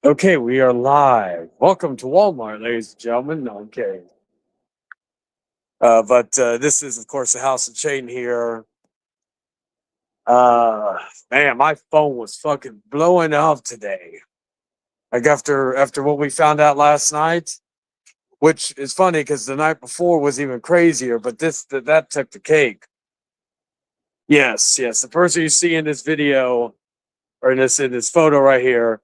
Okay, we are live. Welcome to Walmart, ladies and gentlemen. No, I'm kidding. But this is, of course, the House of Chain here. Uh, Man, my phone was fucking blowing up today. Like after what we found out last night, which is funny because the night before was even crazier. But that took the cake. Yes. The person you see in this video or in this photo right here,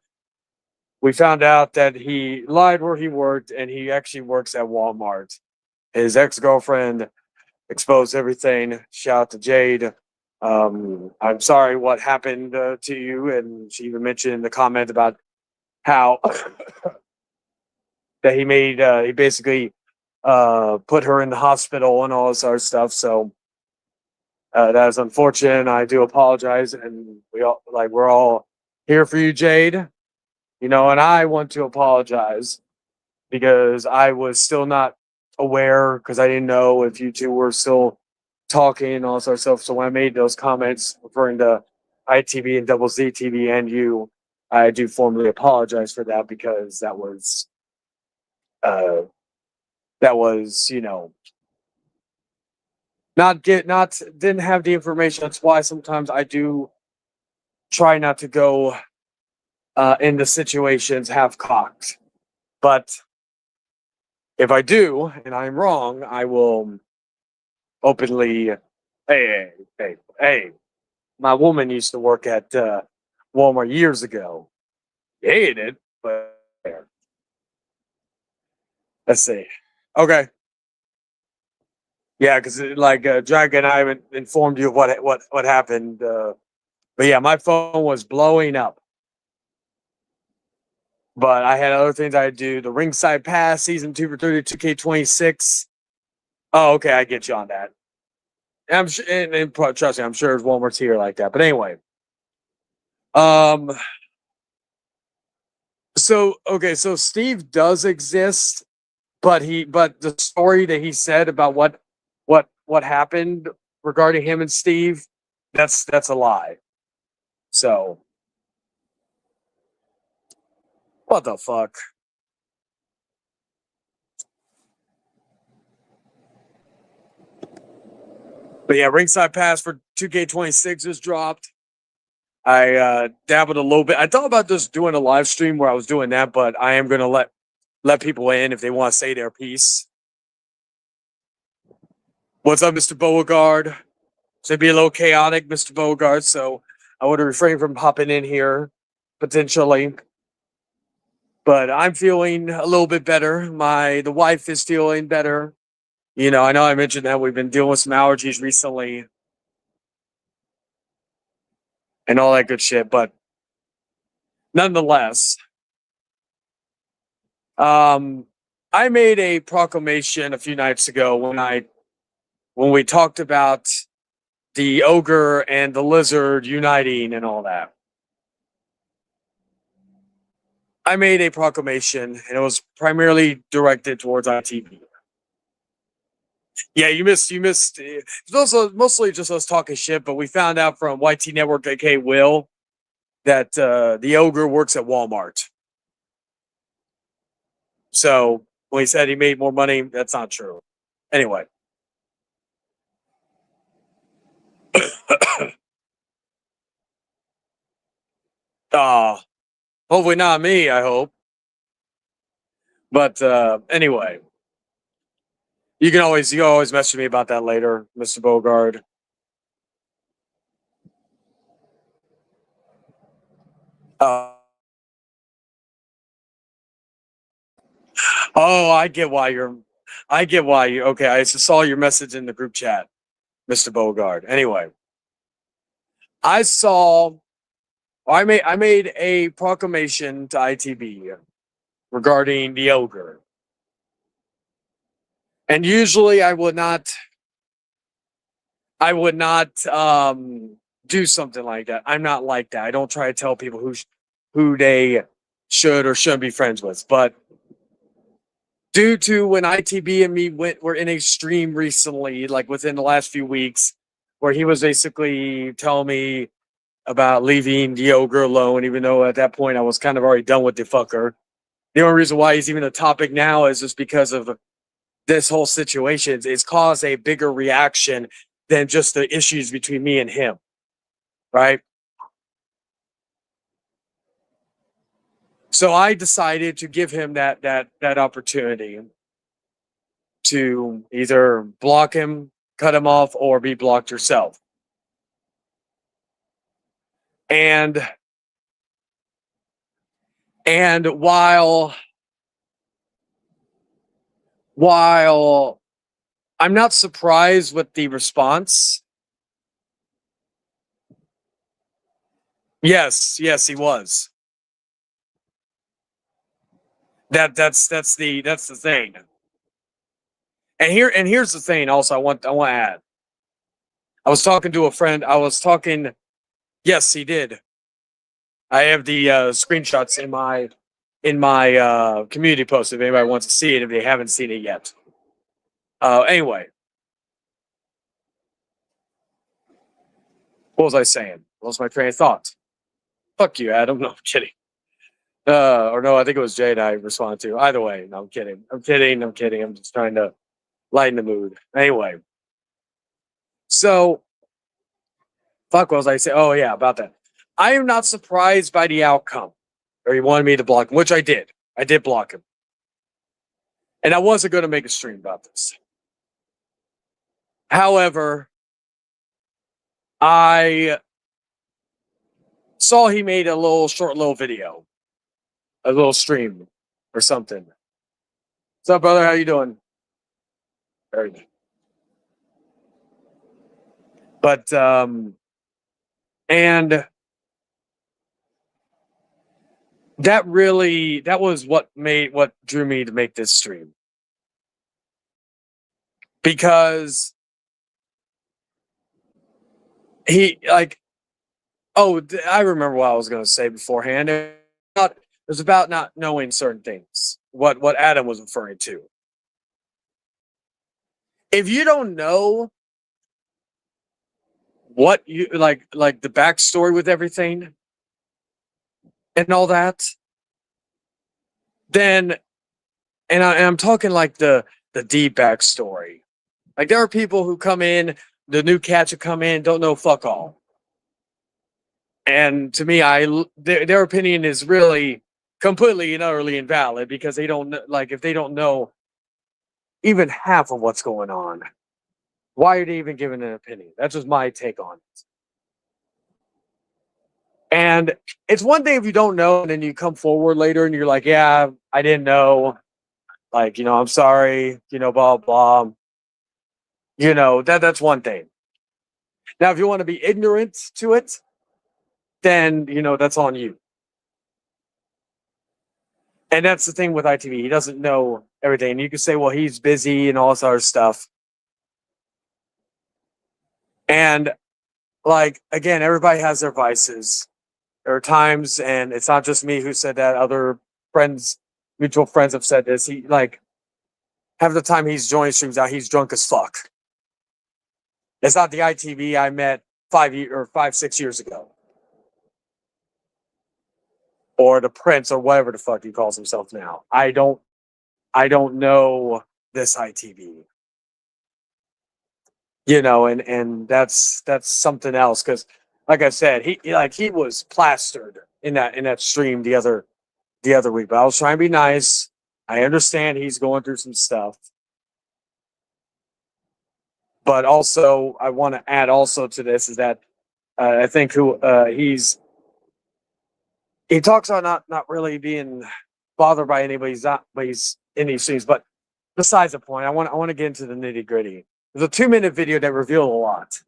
we found out that he lied where he worked, and he actually works at Walmart. His ex-girlfriend exposed everything. Shout out to Jade. I'm sorry what happened to you, and she even mentioned in the comment about how that he basically put her in the hospital and all this other stuff. So that is unfortunate. I do apologize, and we're all here for you, Jade. And I want to apologize because I was still not aware, because I didn't know if you two were still talking and all this other stuff. So when I made those comments referring to ITV and Double Z TV and you, I do formally apologize for that, because uh, that was not didn't have the information. That's why sometimes I do try not to go into situations half cocked. But if I do and I'm wrong, I will openly, hey, my woman used to work at Walmart years ago. Hated it, but let's see. Okay, yeah, because Dragon, I haven't informed you of what happened. But yeah, my phone was blowing up. But I had other things I had to do. The ringside pass, season 2 for 2K26. Oh, okay, I get you on that. I'm sure, and trust me, I'm sure Walmart's here like that. But anyway, um, so Steve does exist, but the story that he said about what happened regarding him and Steve, that's a lie. So what the fuck? But yeah, ringside pass for 2K26 is dropped. I dabbled a little bit. I thought about just doing a live stream where I was doing that, but I am gonna let people in if they want to say their piece. What's up, Mr. Beauregard? Should be a little chaotic, Mr. Beauregard, so I would refrain from hopping in here potentially. But I'm feeling a little bit better. The wife is feeling better. I know I mentioned that we've been dealing with some allergies recently and all that good shit, but nonetheless, um, I made a proclamation a few nights ago when we talked about the ogre and the lizard uniting and all that. I made a proclamation, and it was primarily directed towards ITV. Yeah, you missed. It's also mostly just us talking shit, but we found out from YT Network, aka Will, that the ogre works at Walmart. So when he said he made more money, that's not true. Anyway. uh Hopefully not me, I hope. But anyway. You can always message me about that later, Mr. Bogard. Oh, I get why you. Okay, I just saw your message in the group chat, Mr. Bogard. Anyway, I saw. I made a proclamation to ITB regarding the ogre, and usually I would not. Do something like that. I'm not like that. I don't try to tell people who they should or shouldn't be friends with, but due to when ITB and me were in a stream recently, like within the last few weeks, where he was basically telling me about leaving the ogre alone, even though at that point I was kind of already done with the fucker. The only reason why he's even a topic now is just because of this whole situation. It's caused a bigger reaction than just the issues between me and him, right? So I decided to give him that opportunity to either block him, cut him off, or be blocked yourself. And while I'm not surprised with the response. Yes, he was. That's the thing. And here's the thing also I want to add. I was talking to a friend. Yes, he did. I have the screenshots in my community post if anybody wants to see it if they haven't seen it yet. Anyway, what was I saying? What was my train of thought? Fuck you, Adam. No, I'm kidding. Or no, I think it was Jade I responded to. Either way, no, I'm kidding. I'm just trying to lighten the mood. Anyway, so fuck, what was I saying? Oh yeah, about that. I am not surprised by the outcome. Or he wanted me to block him, which I did. I did block him. And I wasn't going to make a stream about this. However, I saw he made a short little video, a little stream or something. What's up, brother? How you doing? Very good. But and that was what drew me to make this stream. Because he I remember what I was going to say beforehand. It was about not knowing certain things. What Adam was referring to. If you don't know what you like the backstory with everything and all that, then and I'm talking like the deep backstory. Like there are people who come in, the new cats who come in, don't know fuck all. And to me, their opinion is really completely and utterly invalid because they don't if they don't know even half of what's going on, why are they even giving an opinion? That's just my take on it. And it's one thing if you don't know and then you come forward later and you're like, yeah, I didn't know. I'm sorry, blah, blah. That's one thing. Now, if you want to be ignorant to it, then, that's on you. And that's the thing with ITV. He doesn't know everything. You can say, well, he's busy and all this other stuff. And, again, everybody has their vices. There are times, and it's not just me who said that. Other friends, mutual friends have said this. He, half the time he's joining streams out, he's drunk as fuck. It's not the ITV I met 6 years ago. Or the Prince or whatever the fuck he calls himself now. I don't know this ITV. And that's something else because like I said, he was plastered in that stream the other week. But I was trying to be nice. I understand he's going through some stuff. But also, I want to add also to this is that I think he talks about not really being bothered by anybody's in these scenes. But besides the point, I want to get into the nitty gritty. There's a 2-minute video that revealed a lot.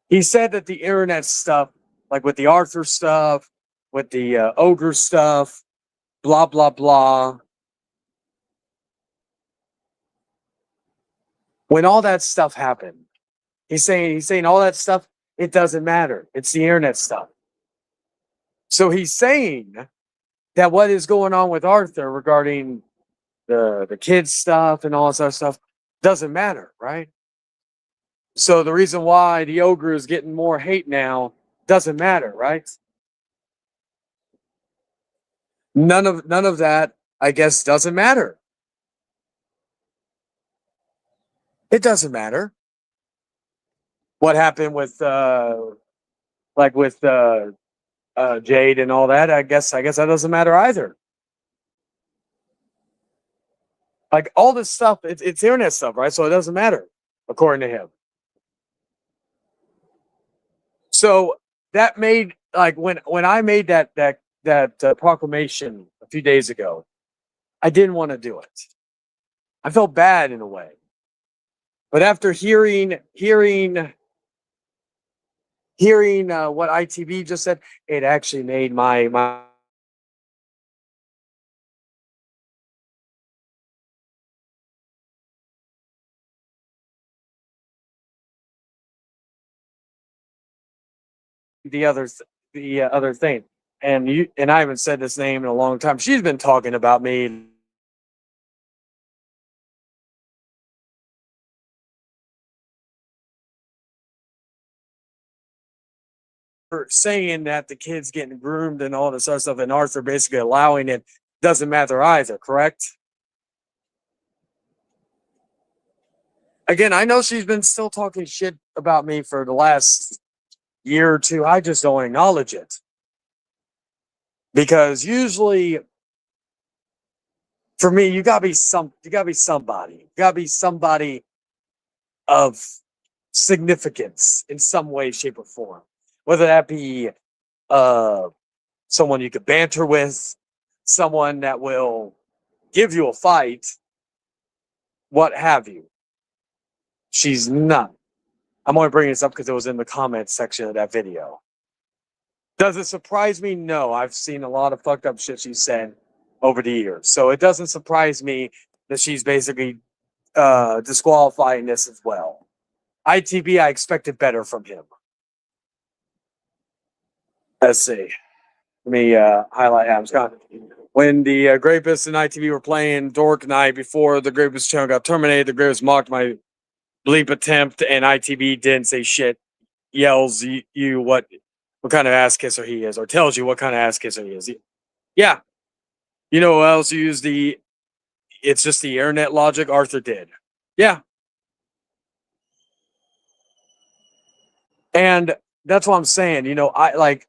He said that the internet stuff, like with the Arthur stuff, with the ogre stuff, blah blah blah. When all that stuff happened, he's saying all that stuff, it doesn't matter. It's the internet stuff. So he's saying that what is going on with Arthur regarding the kids stuff and all this other stuff doesn't matter, right? So the reason why the ogre is getting more hate now doesn't matter, right? None of that, I guess, doesn't matter. It doesn't matter. What happened with Jade and all that, I guess that doesn't matter either. Like all this stuff, it's internet stuff, right? So it doesn't matter, according to him. So that made like when I made that proclamation a few days ago, I didn't want to do it. I felt bad in a way, but after hearing what ITV just said, it actually made my the other thing. And I haven't said this name in a long time. She's been talking about me, for saying that the kid's getting groomed and all this other stuff, and Arthur basically allowing it doesn't matter either, correct? Again, I know she's been still talking shit about me for the last year or two. I just don't acknowledge it. Because usually for me, you gotta be somebody. You gotta be somebody of significance in some way, shape, or form. Whether that be someone you could banter with, someone that will give you a fight, what have you. She's not. I'm only bringing this up because it was in the comments section of that video. Does it surprise me? No. I've seen a lot of fucked up shit she's said over the years. So it doesn't surprise me that she's basically disqualifying this as well. ITB, I expected better from him. Let's see. Let me highlight Adam's comment. When the Grapists and ITV were playing Dork Night before the Grapist channel got terminated, the Grapists mocked my bleep attempt, and ITV didn't say shit. Yells you what kind of ass kisser he is, or tells you what kind of ass kisser he is. Yeah. You know who else used it's just the internet logic? Arthur did. Yeah. And that's what I'm saying. You know, I like,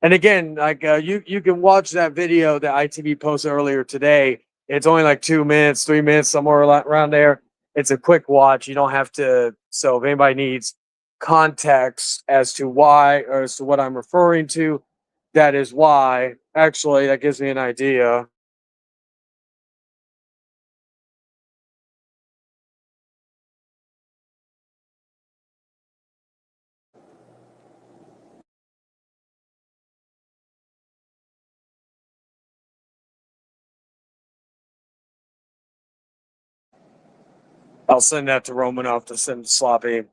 and again, like you can watch that video that ITV posted earlier today. It's only like 2 minutes, 3 minutes, somewhere around there. It's a quick watch. You don't have to. So if anybody needs context as to why, or as to what I'm referring to, that is why. Actually, that gives me an idea. I'll send that to Romanoff to send sloppy.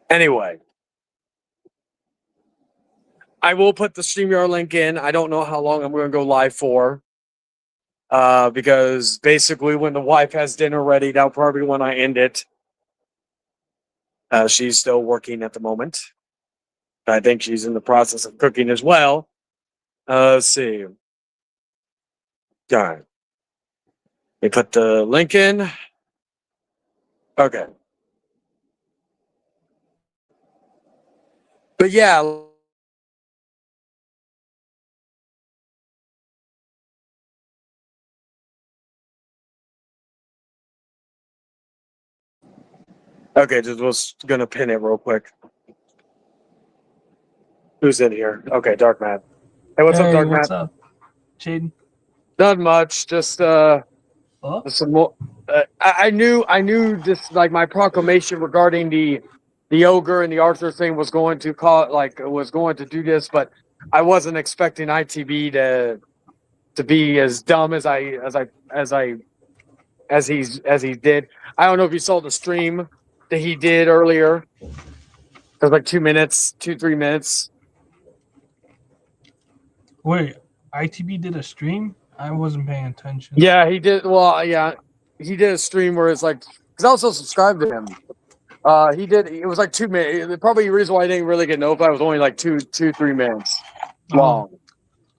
Anyway, I will put the StreamYard link in. I don't know how long I'm going to go live for. Because basically when the wife has dinner ready, that'll probably be when I end it. She's still working at the moment. I think she's in the process of cooking as well. Let's see. All right. Let me put the link in. Okay. But yeah. Okay, just was gonna pin it real quick. Who's in here? Okay, Dark Matt. Hey, what's up, Dark Matt? What's up, Jade? Not much. Just some more. I knew this, like, my proclamation regarding the ogre and the Arthur thing was going to do this, but I wasn't expecting ITB to be as dumb as he did. I don't know if you saw the stream that he did earlier. It was like 2 minutes, 3 minutes. Wait, ITB did a stream? I wasn't paying attention. Yeah, he did. Well, yeah. he did a stream where it's like, because I also subscribed to him. It was like 2 minutes. Probably the reason why I didn't really get notified was only like 3 minutes long.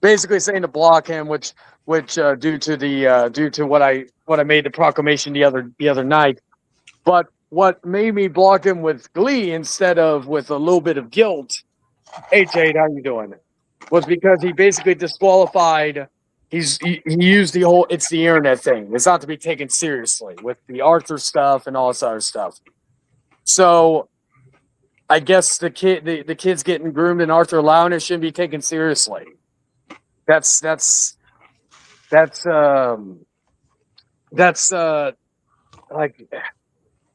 Basically saying to block him, which due to what I made the proclamation the other night. But what made me block him with glee instead of with a little bit of guilt, hey Jade, how you doing? Was because he basically disqualified. He used the whole it's the internet thing. It's not to be taken seriously with the Arthur stuff and all this other stuff. So I guess the kids getting groomed and Arthur allowing it shouldn't be taken seriously. That's like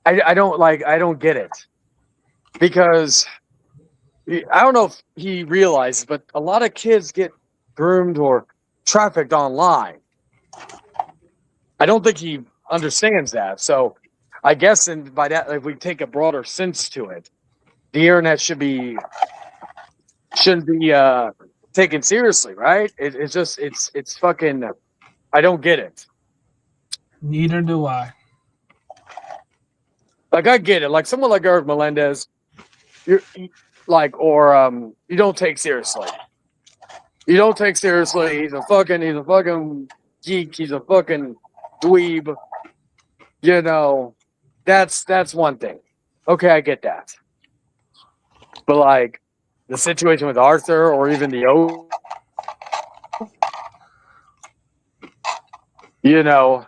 I don't get it, because I don't know if he realized, but a lot of kids get groomed or trafficked online. I don't think he understands that. So I guess, and by that, if we take a broader sense to it, the internet shouldn't be taken seriously, right? It's fucking. I don't get it. Neither do I. Like, I get it. Like someone like Eric Melendez, you don't take seriously. You don't take seriously. He's a fucking geek. He's a fucking dweeb. You know, that's one thing. Okay, I get that. But like the situation with Arthur or even the O, you know,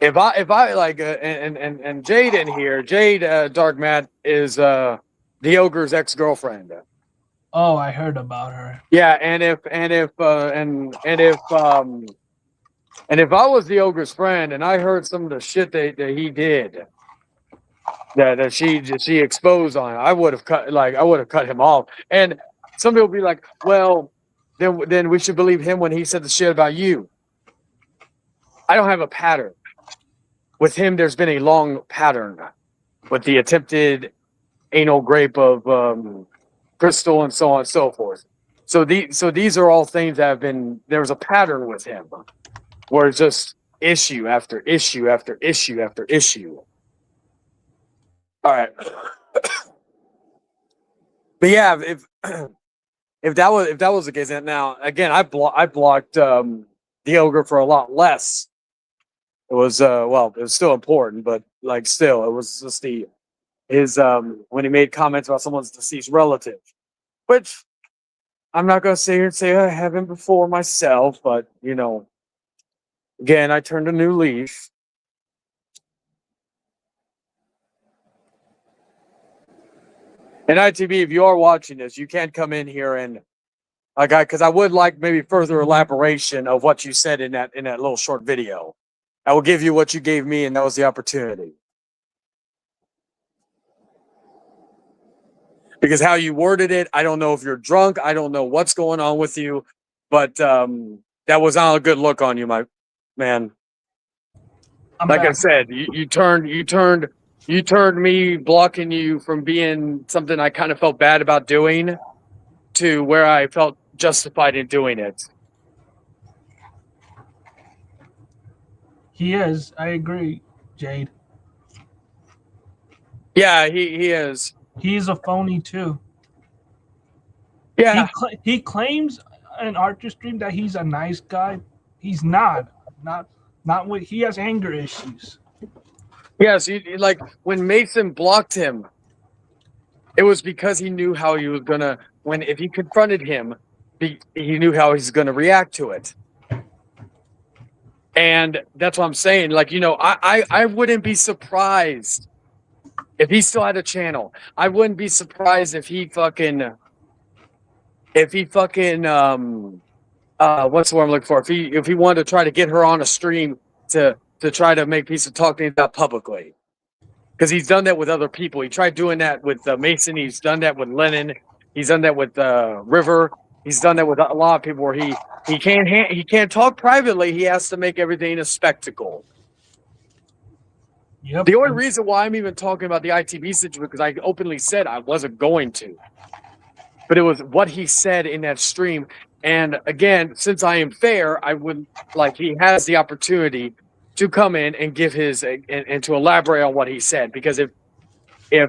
if I like and Jade in here, Dark Matt is the ogre's ex-girlfriend. Oh, I heard about her. Yeah, and if I was the ogre's friend and I heard some of the shit that he did, that she exposed on, I would have cut him off. And some people be like, well, then we should believe him when he said the shit about you. I don't have a pattern. With him, there's been a long pattern with the attempted anal rape of Crystal and so on and so forth. So these are all things that have been. There's a pattern with him, where it's just issue after issue after issue after issue. All right, but yeah, if that was the case, and now again, I blocked the ogre for a lot less. It was it was still important, but like still, it was just his when he made comments about someone's deceased relative, which I'm not gonna sit here and say I haven't before myself, but you know, again, I turned a new leaf. And ITB, if you are watching this, you can come in here and because I would like maybe further elaboration of what you said in that little short video. I will give you what you gave me, and that was the opportunity. Because how you worded it, I don't know if you're drunk. I don't know what's going on with you, but that was not a good look on you, my man. I said, you turned me blocking you from being something I kind of felt bad about doing to where I felt justified in doing it. He is. I agree, Jade. Yeah, he is. He's a phony too. Yeah. He claims in Archer stream that he's a nice guy. He's not. Not when he has anger issues. Yes, like when Mason blocked him, it was because he knew how he was gonna. If he confronted him, he knew how he's gonna react to it. And that's what I'm saying. Like, you know, I wouldn't be surprised if he still had a channel. I wouldn't be surprised if he fucking what's the word I'm looking for? If he wanted to try to get her on a stream to try to make peace and talk things out publicly. Because he's done that with other people. He tried doing that with Mason. He's done that with Lennon. He's done that with River. He's done that with a lot of people where he can't talk privately. He has to make everything a spectacle. Yep. The only reason why I'm even talking about the ITV situation, because I openly said I wasn't going to. But it was what he said in that stream. And again, since I am fair, I would he has the opportunity to come in and give his and to elaborate on what he said, because if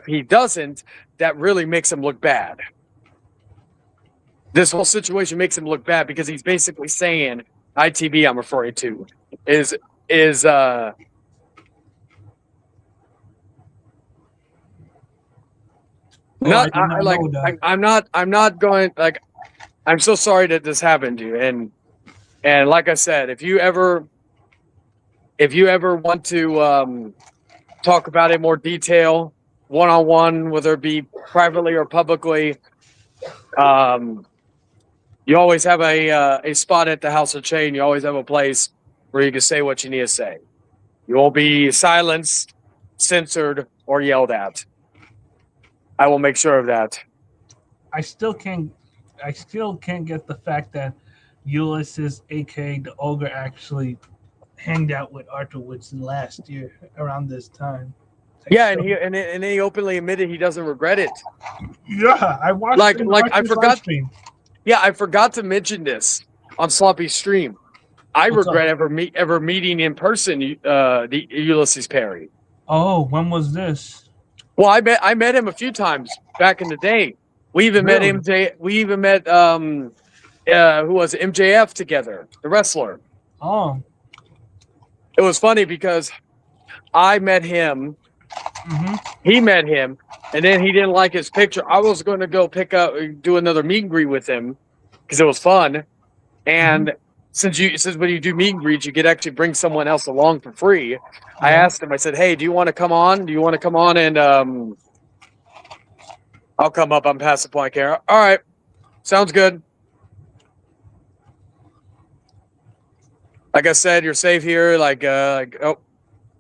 he doesn't, that really makes him look bad. This whole situation makes him look bad because he's basically saying ITB I'm referring to is not I did not like know that. I'm not going like I'm so sorry that this happened to you, and like I said, if you ever want to talk about it in more detail, one-on-one, whether it be privately or publicly, you always have a spot at the House of Chain. You always have a place where you can say what you need to say. You won't be silenced, censored, or yelled at. I will make sure of that. I still can't get the fact that Ulysses, aka the ogre, actually hanged out with Arthur Woodson last year around this time. Yeah, and he openly admitted he doesn't regret it. Yeah, I watched I forgot. Yeah, I forgot to mention this on Sloppy's stream. I regret ever meeting in person the Ulysses Perry. Oh, when was this? Well, I met him a few times back in the day. We even met MJ. We even met who was it? MJF together, the wrestler. Oh, it was funny because I met him. He met him, and then he didn't like his picture. I was going to go do another meet and greet with him because it was fun. And since when you do meet and greets, you get actually bring someone else along for free. I asked him. I said, "Hey, do you want to come on? Do you want to come on?" And I'll come up. I'm past the point here. All right, sounds good. Like I said, you're safe here.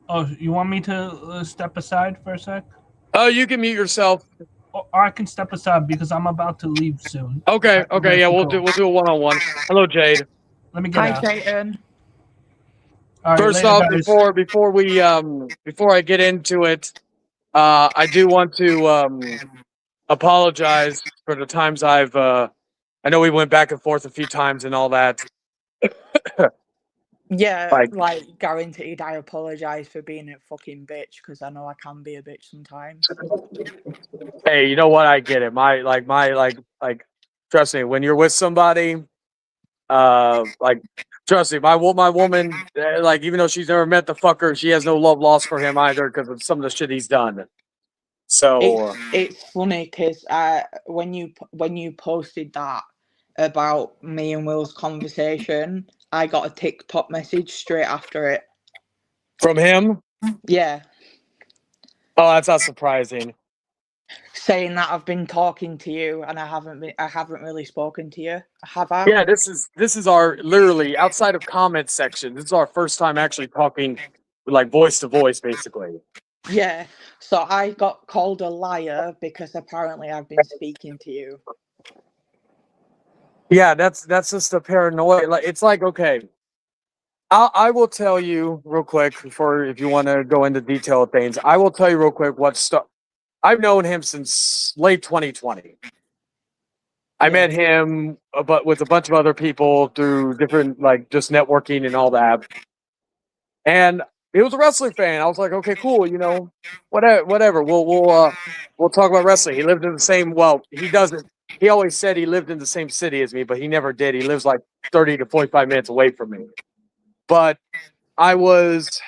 Oh, you want me to step aside for a sec? Oh, you can mute yourself. Or I can step aside because I'm about to leave soon. Okay, yeah, we'll do a one-on-one. Hello, Jade. Let me get out. Hi, Jade. Right, first off, before I get into it, I do want to apologize for the times I know we went back and forth a few times and all that. Yeah, like guaranteed. I apologize for being a fucking bitch because I know I can be a bitch sometimes. Hey, you know what? I get it. Trust me, when you're with somebody, trust me, my woman, even though she's never met the fucker, she has no love lost for him either because of some of the shit he's done. So it's funny because when you posted that about me and Will's conversation, I got a TikTok message straight after it. From him? Yeah. Oh, that's not surprising. Saying that I've been talking to you and I haven't really spoken to you, have I? Yeah, this is our literally outside of comment section. This is our first time actually talking like voice to voice, basically. Yeah. So I got called a liar because apparently I've been speaking to you. Yeah, that's just a paranoia. It's like, okay, I will tell you real quick before, if you want to go into detail of things, I will tell you real quick I've known him since late 2020. I met him but with a bunch of other people through different, just networking and all that. And he was a wrestling fan. I was like, okay, cool, whatever. We'll talk about wrestling. He lived in the same, he doesn't. He always said he lived in the same city as me, but he never did. He lives like 30 to 45 minutes away from me. But he was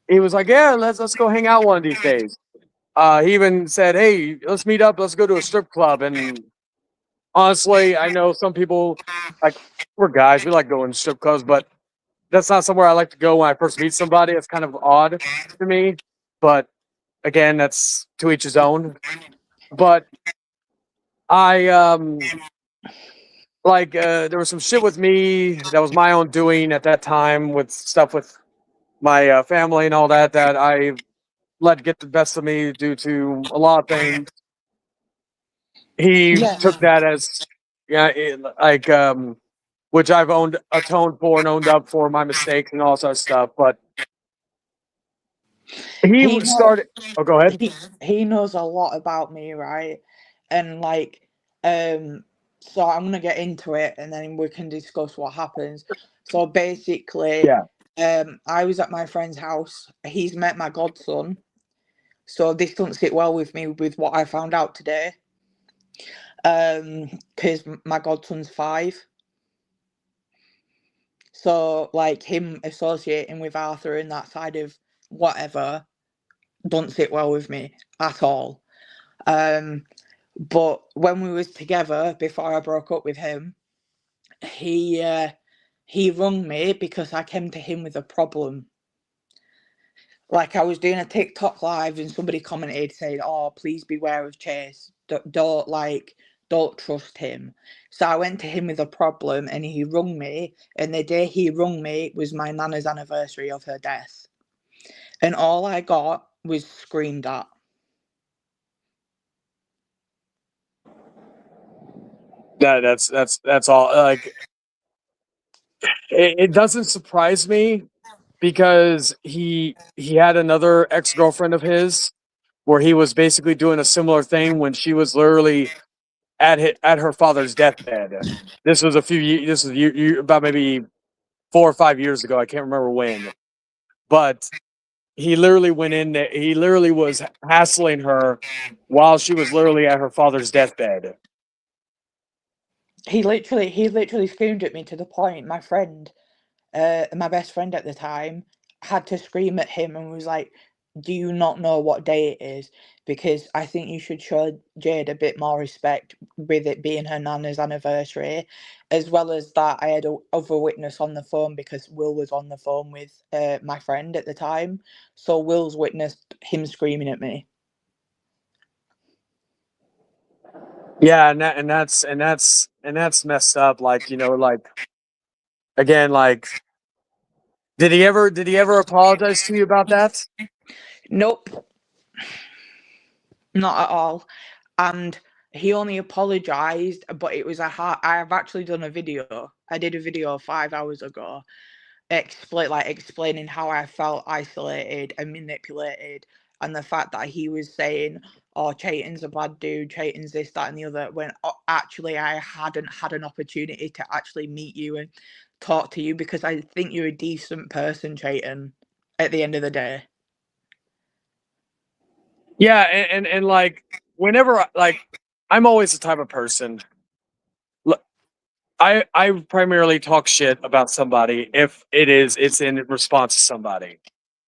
like, yeah, let's go hang out one of these days. He even said, hey, let's meet up. Let's go to a strip club. And honestly, I know some people, we're guys, we like going to strip clubs, but that's not somewhere I like to go when I first meet somebody. It's kind of odd to me. But again, that's to each his own. But I there was some shit with me that was my own doing at that time, with stuff with my family and all that I let get the best of me due to a lot of things. He took that as which I've atoned for and owned up for my mistakes and all that stuff. But he started. Go ahead. He knows a lot about me, right? And So I'm gonna get into it, and then we can discuss what happens. So basically, Yeah. I was at my friend's house. He's met my godson. So this doesn't sit well with me with what I found out today. Because my godson's 5. So like him associating with Arthur and that side of whatever don't sit well with me at all. But when we was together before I broke up with him, he rung me because I came to him with a problem. Like I was doing a TikTok live and somebody commented saying, "Oh, please beware of Chase. Don't trust him." So I went to him with a problem and he rung me. And the day he rung me was my nana's anniversary of her death. And all I got was screamed at. That's all. Like, it doesn't surprise me because he had another ex-girlfriend of his where he was basically doing a similar thing when she was literally at her father's deathbed. This was about maybe 4 or 5 years ago. I can't remember when, but he literally went in there. He literally was hassling her while she was literally at her father's deathbed. He literally screamed at me to the point my friend, my best friend at the time, had to scream at him and was like, "Do you not know what day it is? Because I think you should show Jade a bit more respect with it being her nana's anniversary." As well as that, I had other witness on the phone because Will was on the phone with my friend at the time. So Will's witnessed him screaming at me. Yeah, and that's messed up. Like, like, again, like, did he ever apologize to you about that? Nope, not at all. And he only apologized, but it was I've actually done a video. I did a video 5 hours ago, explaining how I felt isolated and manipulated, and the fact that he was saying, "Oh, Chayton's a bad dude. Chayton's this, that, and the other." When actually I hadn't had an opportunity to actually meet you and talk to you because I think you're a decent person, Chayton. At the end of the day. Yeah, and like, whenever, like, I'm always the type of person. I primarily talk shit about somebody if it's in response to somebody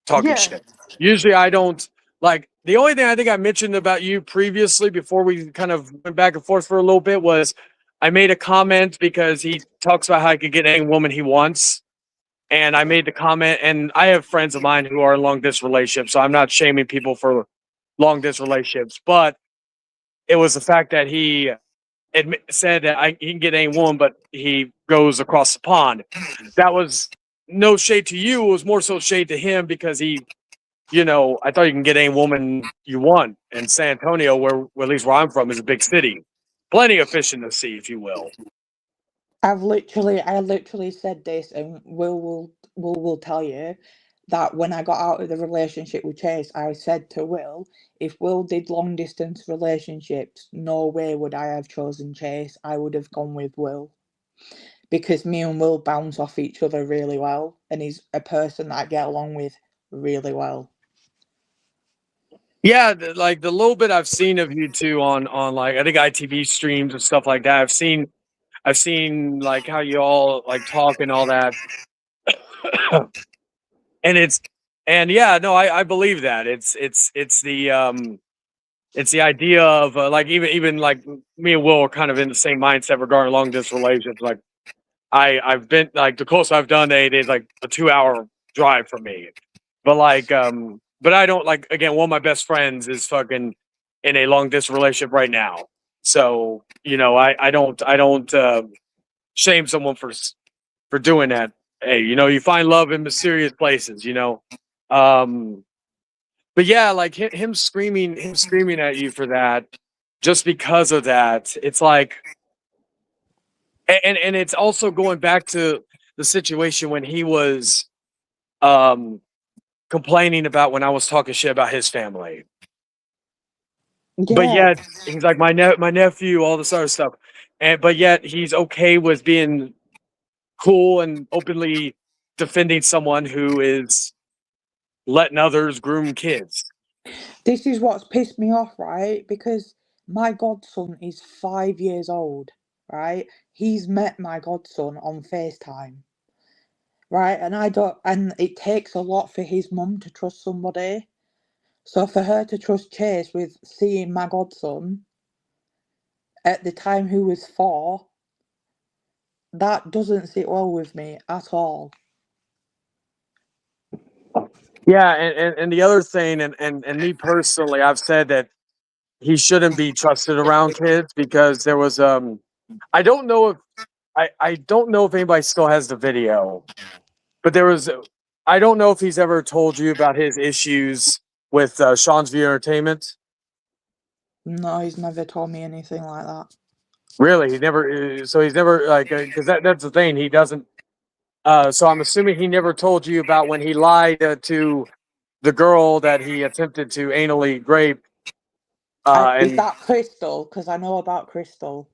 talking Yeah. shit. Usually I don't, like, the only thing I think I mentioned about you previously before we kind of went back and forth for a little bit was I made a comment because he talks about how he could get any woman he wants. And I made the comment, and I have friends of mine who are in long distance relationships, so I'm not shaming people for long distance relationships, but it was the fact that he said that he can get any woman, but he goes across the pond. That was no shade to you. It was more so shade to him because I thought you can get any woman you want. In San Antonio, where at least where I'm from, is a big city. Plenty of fish in the sea, if you will. I literally said this, and Will tell you that when I got out of the relationship with Chase, I said to Will, if Will did long distance relationships, no way would I have chosen Chase. I would have gone with Will because me and Will bounce off each other really well, and he's a person that I get along with really well. Yeah, like the little bit I've seen of you two on like, I think, ITV streams and stuff like that. I've seen like how you all like talk and all that. and it's and yeah, no, I believe that it's the idea of, like, even like me and Will are kind of in the same mindset regarding long distance relationships. Like, I've been, like, the closest I've done it is like a 2 hour drive from me, but like, but I don't, like, again, one of my best friends is fucking in a long distance relationship right now, so I don't shame someone for doing that. Hey, you find love in mysterious places. Um, but yeah, like, him screaming at you for that, just because of that. It's like, and it's also going back to the situation when he was um complaining about when I was talking shit about his family. But Yeah, yet he's like, my nephew, all this other stuff. but yet he's okay with being cool and openly defending someone who is letting others groom kids. This is what's pissed me off, right? Because my godson is 5 years old, right? He's met my godson on FaceTime, right? And it takes a lot for his mum to trust somebody. So for her to trust Chase with seeing my godson at the time who was 4, that doesn't sit well with me at all. Yeah, and the other thing, and me personally, I've said that he shouldn't be trusted around kids because there was I don't know if I don't know if anybody still has the video, but there was I don't know if he's ever told you about his issues with Sean's View Entertainment. No, he's never told me anything like that. Really, he never. So he's never like because that's the thing. He doesn't. So I'm assuming he never told you about when he lied to the girl that he attempted to anally rape. Is And that Crystal? Because I know about Crystal.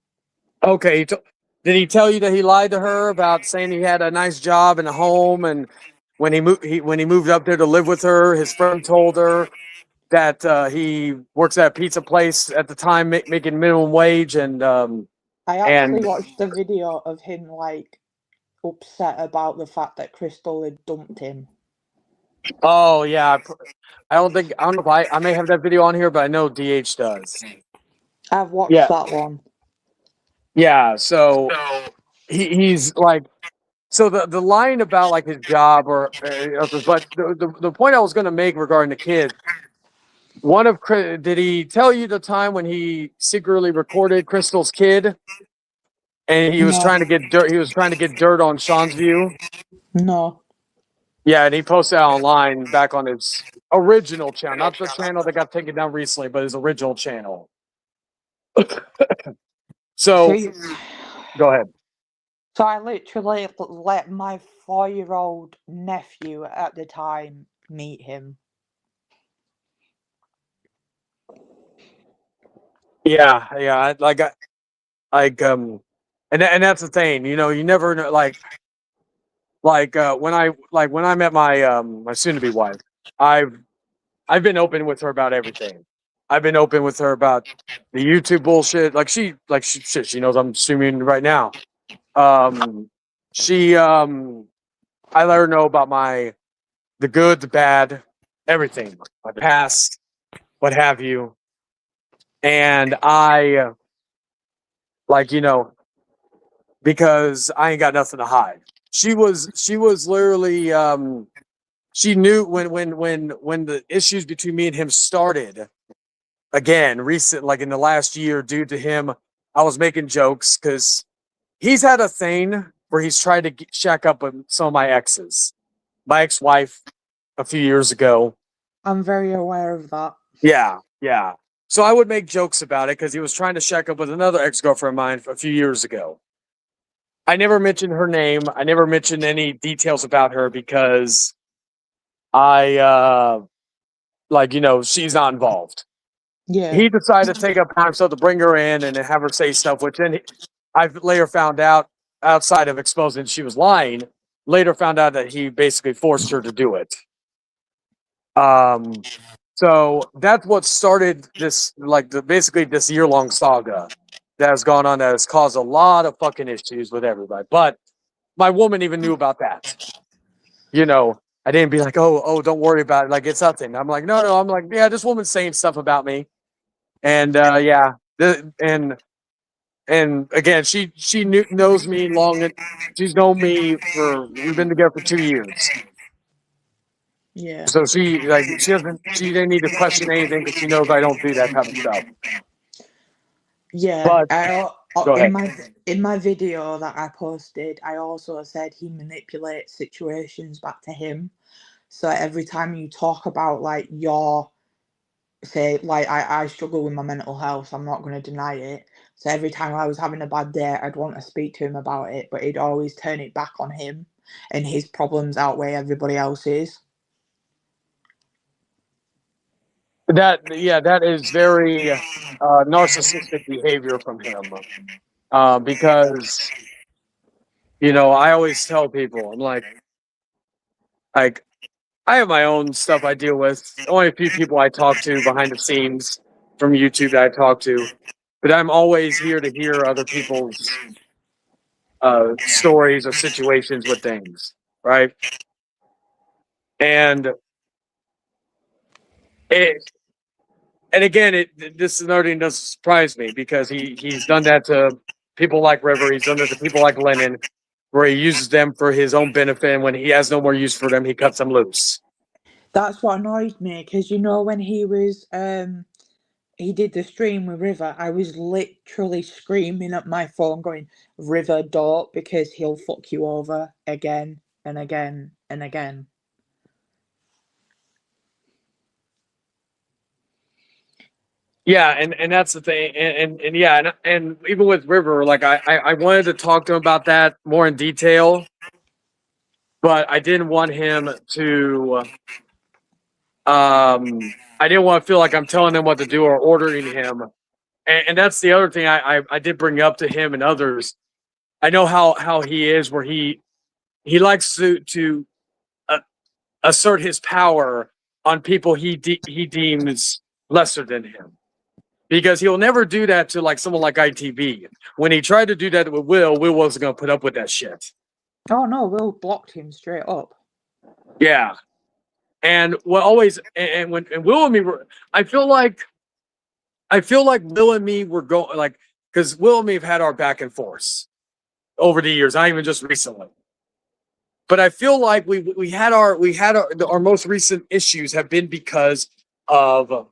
okay, did he tell you that he lied to her about saying he had a nice job and a home, and when he moved up there to live with her, his friend told her that he works at a pizza place at the time, making minimum wage, and I actually watched the video of him like upset about the fact that Crystal had dumped him. oh yeah, I don't know if I may have that video on here, but I know DH does. I've watched that one. Yeah, so he's like, so the line about like his job but the point I was going to make regarding the kids, did he tell you the time when he secretly recorded Crystal's kid and he was trying to get dirt? He was trying to get dirt on Sean's View. No. Yeah, and he posted that online back on his original channel, not the channel that got taken down recently, but his original channel. So, go ahead. So I literally let my 4-year-old nephew at the time meet him. Yeah, and that's the thing, you know, you never know, when I met my my soon to be wife, I've been open with her about everything. I've been open with her about the YouTube bullshit. She knows I'm streaming right now. I let her know about the good, the bad, everything, my past, what have you. And I, you know, because I ain't got nothing to hide. She was literally, she knew when the issues between me and him started again, like in the last year, due to him, I was making jokes because he's had a thing where he's tried to shack up with some of my exes. My ex-wife a few years ago. I'm very aware of that. Yeah. So I would make jokes about it because he was trying to shack up with another ex-girlfriend of mine a few years ago. I never mentioned her name. I never mentioned any details about her because I, she's not involved. Yeah. He decided to take it upon himself to bring her in and have her say stuff, which then I've later found out, outside of exposing she was lying, later found out that he basically forced her to do it. So that's what started this, basically this year-long saga that has gone on, that has caused a lot of fucking issues with everybody. But my woman even knew about that. You know, I didn't be like, oh, don't worry about it. Like, it's nothing. I'm like, no. I'm like, yeah, this woman's saying stuff about me. And and again, she knows me long. She's known me we've been together for 2 years. Yeah. So she didn't need to question anything because she knows I don't do that type of stuff. Yeah. But go ahead. In my video that I posted, I also said he manipulates situations back to him. So every time you talk about like I struggle with my mental health, I'm not going to deny it. So every time I was having a bad day, I'd want to speak to him about it, but he'd always turn it back on him, and his problems outweigh everybody else's. That is very narcissistic behavior from him. because I always tell people, I'm like I have my own stuff I deal with. Only a few people I talk to behind the scenes from YouTube that I talk to, but I'm always here to hear other people's stories or situations with things, right? And it, and again, this is another thing that doesn't surprise me because he's done that to people like River. He's done that to people like Lennon, where he uses them for his own benefit, and when he has no more use for them, he cuts them loose. That's what annoyed me, because when he was he did the stream with River, I was literally screaming at my phone going, River, don't, because he'll fuck you over again and again and again. Yeah, and that's the thing, and yeah, and even with River, like I wanted to talk to him about that more in detail, but I didn't want him to I didn't want to feel like I'm telling him what to do or ordering him. And that's the other thing I did bring up to him and others. I know how he is, where he likes to assert his power on people he deems lesser than him, because he'll never do that to like someone like ITV. When he tried to do that with Will wasn't going to put up with that shit. Oh no, Will blocked him straight up. Yeah, and what always and when and Will and me were, I feel like Will and me were going like, because Will and me have had our back and forth over the years, not even just recently. But I feel like we had our most recent issues have been because of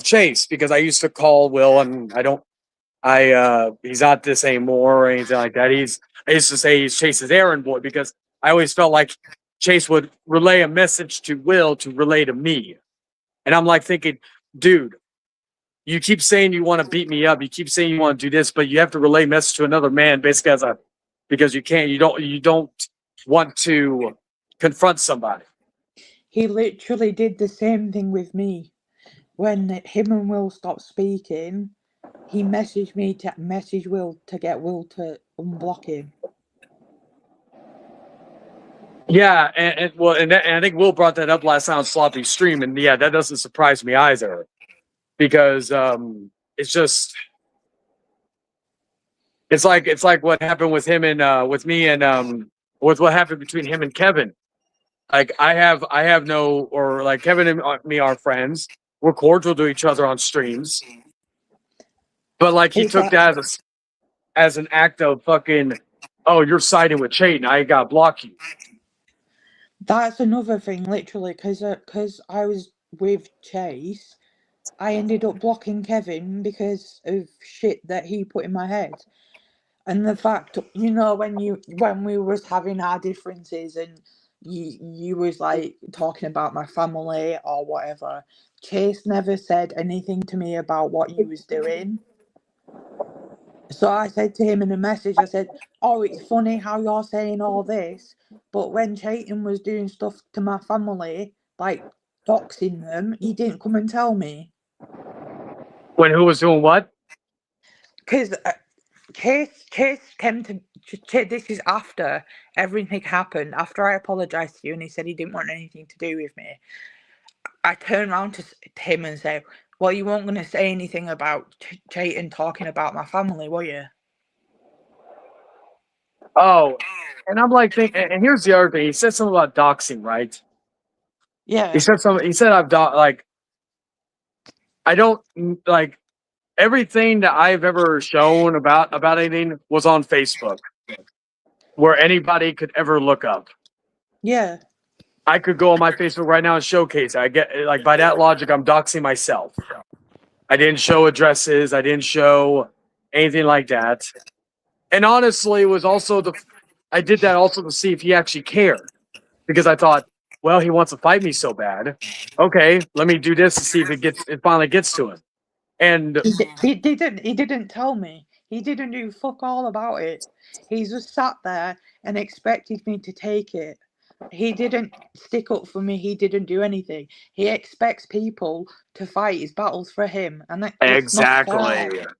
Chase, because I used to call Will and he's not this anymore or anything like that. I used to say he's Chase's errand boy, because I always felt like Chase would relay a message to Will to relay to me. And I'm like thinking, dude, you keep saying you want to beat me up. You keep saying you want to do this, but you have to relay message to another man basically because you don't want to confront somebody. He literally did the same thing with me. When him and Will stopped speaking, he messaged me to message Will to get Will to unblock him. Yeah, and I think Will brought that up last time on Sloppy Stream, and yeah, that doesn't surprise me either, because it's just it's like what happened with him and with me and with what happened between him and Kevin. Like I have no, or like Kevin and me are friends. We're cordial to each other on streams, but like he took that as an act of fucking, oh, you're siding with Chayton, I got to block you. That's another thing, literally, because I was with Chase, I ended up blocking Kevin because of shit that he put in my head. And the fact, when we was having our differences and you was like talking about my family or whatever, Chase never said anything to me about what you was doing. So I said to him in a message, I said, oh, it's funny how you're saying all this, but when Chayton was doing stuff to my family, like doxing them, he didn't come and tell me. When who was doing what? Because Chase came to, this is after everything happened, after I apologised to you and he said he didn't want anything to do with me. I turned around to him and said, well, you weren't going to say anything about Chayton talking about my family, were you? Oh, and I'm like, and here's the other thing. He said something about doxing, right? Yeah. He said I've like, I don't like, everything that I've ever shown about anything was on Facebook, where anybody could ever look up. Yeah. I could go on my Facebook right now and showcase it. I get, like, by that logic, I'm doxing myself. I didn't show addresses. I didn't show anything like that. And honestly, it was also I did that also to see if he actually cared, because I thought, well, he wants to fight me so bad. Okay, let me do this to see if it finally gets to him. And he didn't tell me. He didn't do fuck all about it. He just sat there and expected me to take it. He didn't stick up for me. He didn't do anything. He expects people to fight his battles for him, and it's exactly. not fair.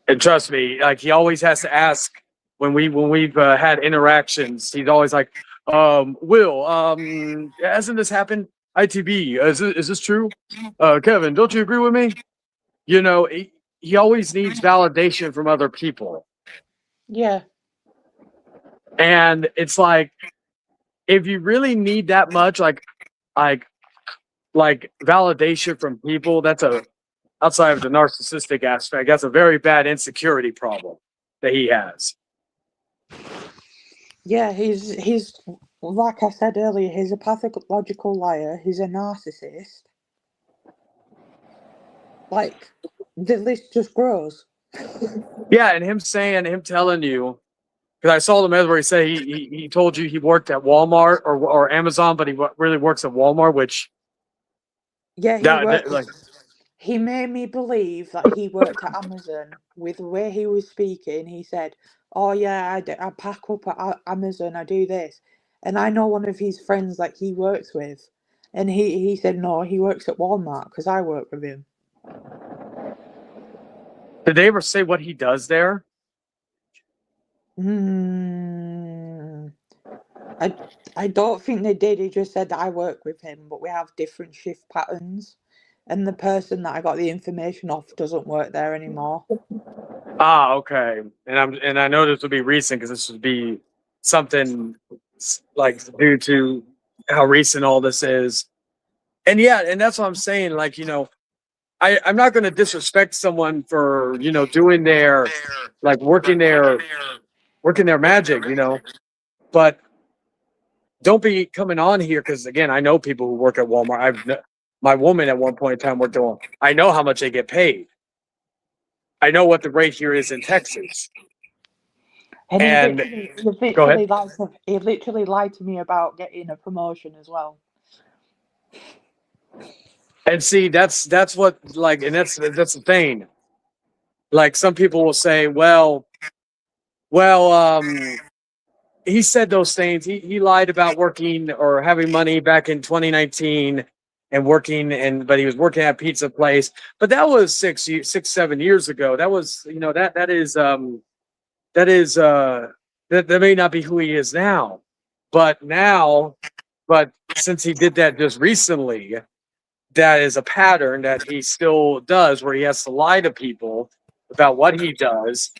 And trust me, like he always has to ask when we've had interactions. He's always like, "Will, hasn't this happened? ITB, is this true? Kevin, don't you agree with me?" You know, he always needs validation from other people, Yeah. and it's like if you really need that much, like validation from people, that's a outside of the narcissistic aspect, that's a very bad insecurity problem that he has. Yeah, he's like I said earlier, he's a pathological liar, he's a narcissist. Like, the list just grows. Yeah, and him telling you, because I saw the message where he said he told you he worked at Walmart or Amazon, but he really works at Walmart, which Yeah, like he made me believe that he worked at Amazon. With the way he was speaking, he said, "Oh yeah, I pack up at Amazon, I do this." And I know one of his friends that he works with, and he said, "No, he works at Walmart because I work with him." did they ever say what he does there? Hmm. I don't think they did. He just said that I work with him, but we have different shift patterns. And the person that I got the information off doesn't work there anymore. Ah, okay. And I know this would be recent because this would be something like due to how recent all this is. And yeah, and that's what I'm saying. Like, you know, I'm not going to disrespect someone for, you know, doing their, like working their magic, you know, but don't be coming on here because again, I know people who work at Walmart. My woman at one point in time worked at Walmart. I know how much they get paid. I know what the rate here is in Texas. And go ahead. he literally lied to me about getting a promotion as well. And see, that's what like, and that's the thing. Like some people will say, well, he said those things. He lied about working or having money back in 2019 and working but he was working at a pizza place. But that was 7 years ago. That was, you know, that may not be who he is now. But since he did that just recently, that is a pattern that he still does where he has to lie to people about what he does.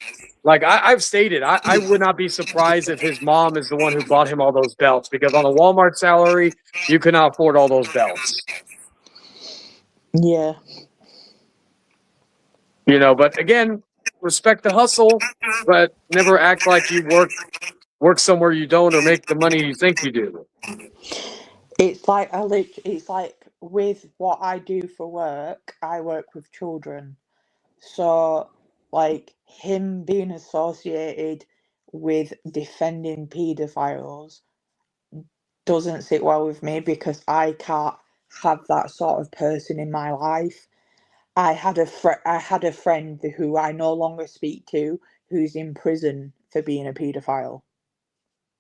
Like I've stated, I would not be surprised if his mom is the one who bought him all those belts because on a Walmart salary, you cannot afford all those belts. Yeah. You know, but again, respect the hustle, but never act like you work somewhere you don't or make the money you think you do. It's like it's like with what I do for work, I work with children. So like him being associated with defending paedophiles doesn't sit well with me because I can't have that sort of person in my life. I had a friend who I no longer speak to who's in prison for being a paedophile.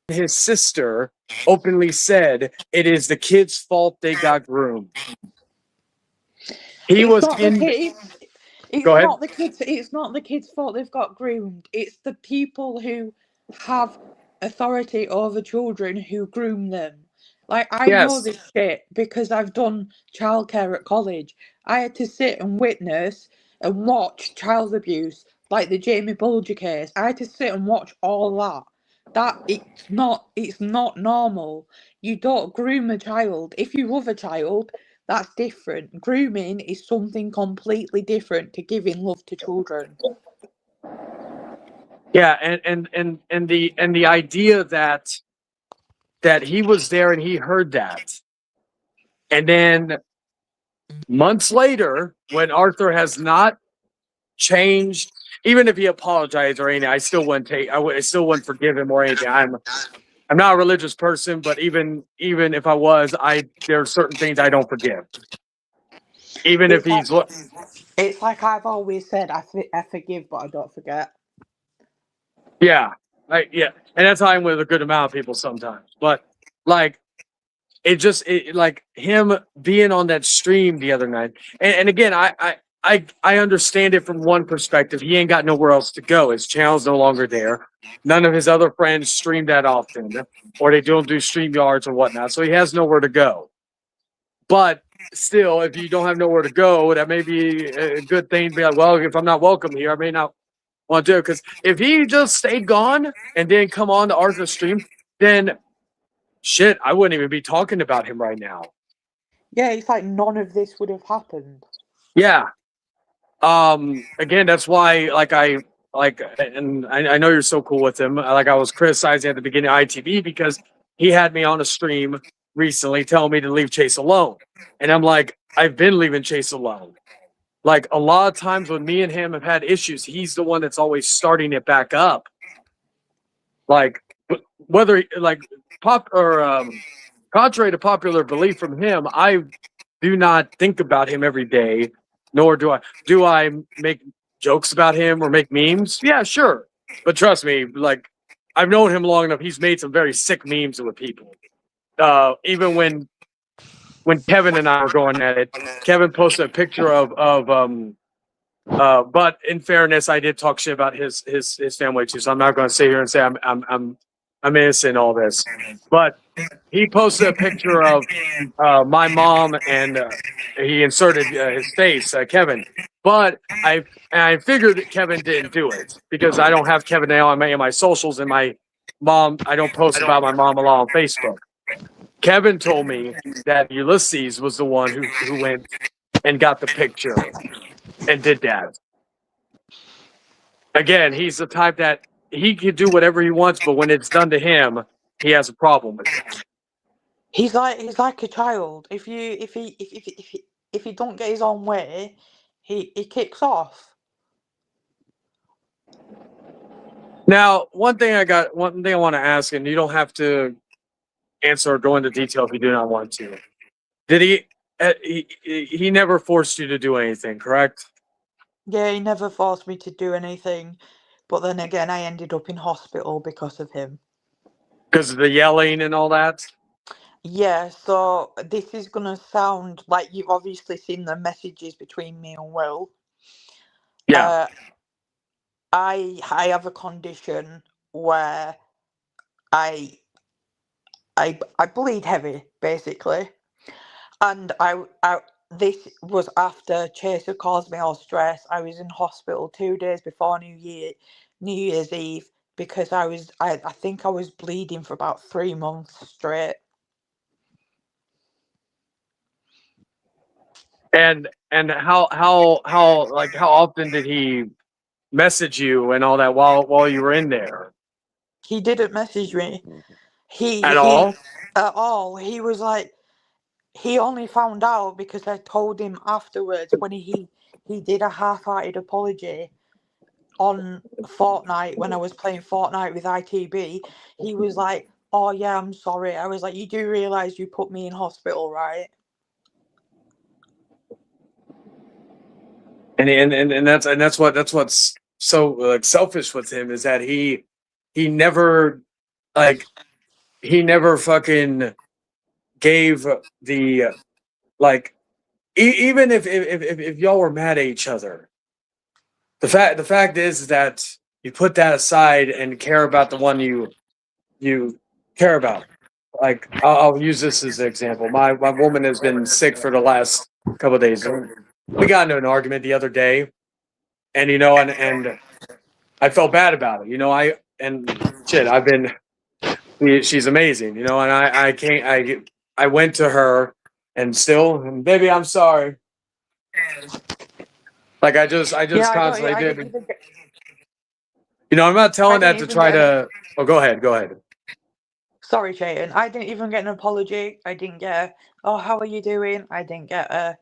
His sister openly said it is the kids' fault they got groomed. He was in. It's Go ahead. not the kids. It's not the kids' fault they've got groomed. It's the people who have authority over children who groom them. Like I know Yes. this shit because I've done childcare at college. I had to sit and witness and watch child abuse, like the Jamie Bulger case. I had to sit and watch all that. It's not normal. You don't groom a child. If you love a child, that's different. Grooming is something completely different to giving love to children. Yeah, and the idea that he was there and he heard that, and then months later, when Arthur has not changed, even if he apologized or anything, I still wouldn't forgive him or anything. I'm not a religious person, but even if I was, there are certain things I don't forgive. Even if he's It's like I've always said, I forgive, but I don't forget. yeah, and that's how I'm with a good amount of people sometimes. But like, like him being on that stream the other night, and again, I understand it from one perspective. He ain't got nowhere else to go. His channel's no longer there. None of his other friends stream that often, or they don't do stream yards or whatnot. So he has nowhere to go. But still, if you don't have nowhere to go, that may be a good thing to be like, well, if I'm not welcome here, I may not want to do it. Because if he just stayed gone and didn't come on to Arthur's stream, then shit, I wouldn't even be talking about him right now. Yeah, it's like none of this would have happened. Yeah. Again, that's why, and I know you're so cool with him. Like, I was criticizing at the beginning of ITV because he had me on a stream recently telling me to leave Chase alone. And I'm like, I've been leaving Chase alone. Like, a lot of times when me and him have had issues, he's the one that's always starting it back up. Like, whether, like, contrary to popular belief from him, I do not think about him every day, nor do I make jokes about him or make memes. Yeah, sure. But trust me, like, I've known him long enough. He's made some very sick memes with people. Even when Kevin and I were going at it, Kevin posted a picture but in fairness, I did talk shit about his family too. So I'm not going to sit here and say I'm innocent in all this. But he posted a picture of my mom, and he inserted his face, Kevin. But I figured that Kevin didn't do it because I don't have Kevin now on my socials, and my mom, I don't post about my mom a lot on Facebook. Kevin told me that Ulysses was the one who went and got the picture and did that. Again, he's the type that he can do whatever he wants, but when it's done to him, he has a problem with it. He's like a child. If he don't get his own way, he kicks off. Now, one thing I want to ask, and you don't have to answer or go into detail if you do not want to. Did he never forced you to do anything, correct? Yeah, he never forced me to do anything, but then again, I ended up in hospital because of him. Because of the yelling and all that? Yeah, so this is gonna sound like you've obviously seen the messages between me and Will. Yeah. I have a condition where I bleed heavy, basically, and I this was after Chase had caused me all stress. I was in hospital 2 days before New Year's Eve because I think I was bleeding for about 3 months straight. And how often did he message you and all that while you were in there? He didn't message me. At all? At all. He was like, he only found out because I told him afterwards when he did a half-hearted apology on Fortnite when I was playing Fortnite with ITB. He was like, "Oh yeah, I'm sorry." I was like, "You do realize you put me in hospital, right?" And that's what's so like selfish with him, is that he never fucking gave the like even if y'all were mad at each other, the fact is that you put that aside and care about the one you care about. Like, I'll use this as an example. My woman has been sick for the last couple of days. We got into an argument the other day, and and I felt bad about it. I've been. She's amazing, and I can't. I went to her, and baby, I'm sorry. Like, I just Yeah, constantly I did. didn't even get, I'm not I telling that didn't to even try get. to. Oh, go ahead. Sorry, Chayton. I didn't even get an apology. I didn't get a, "Oh, how are you doing?" I didn't get a,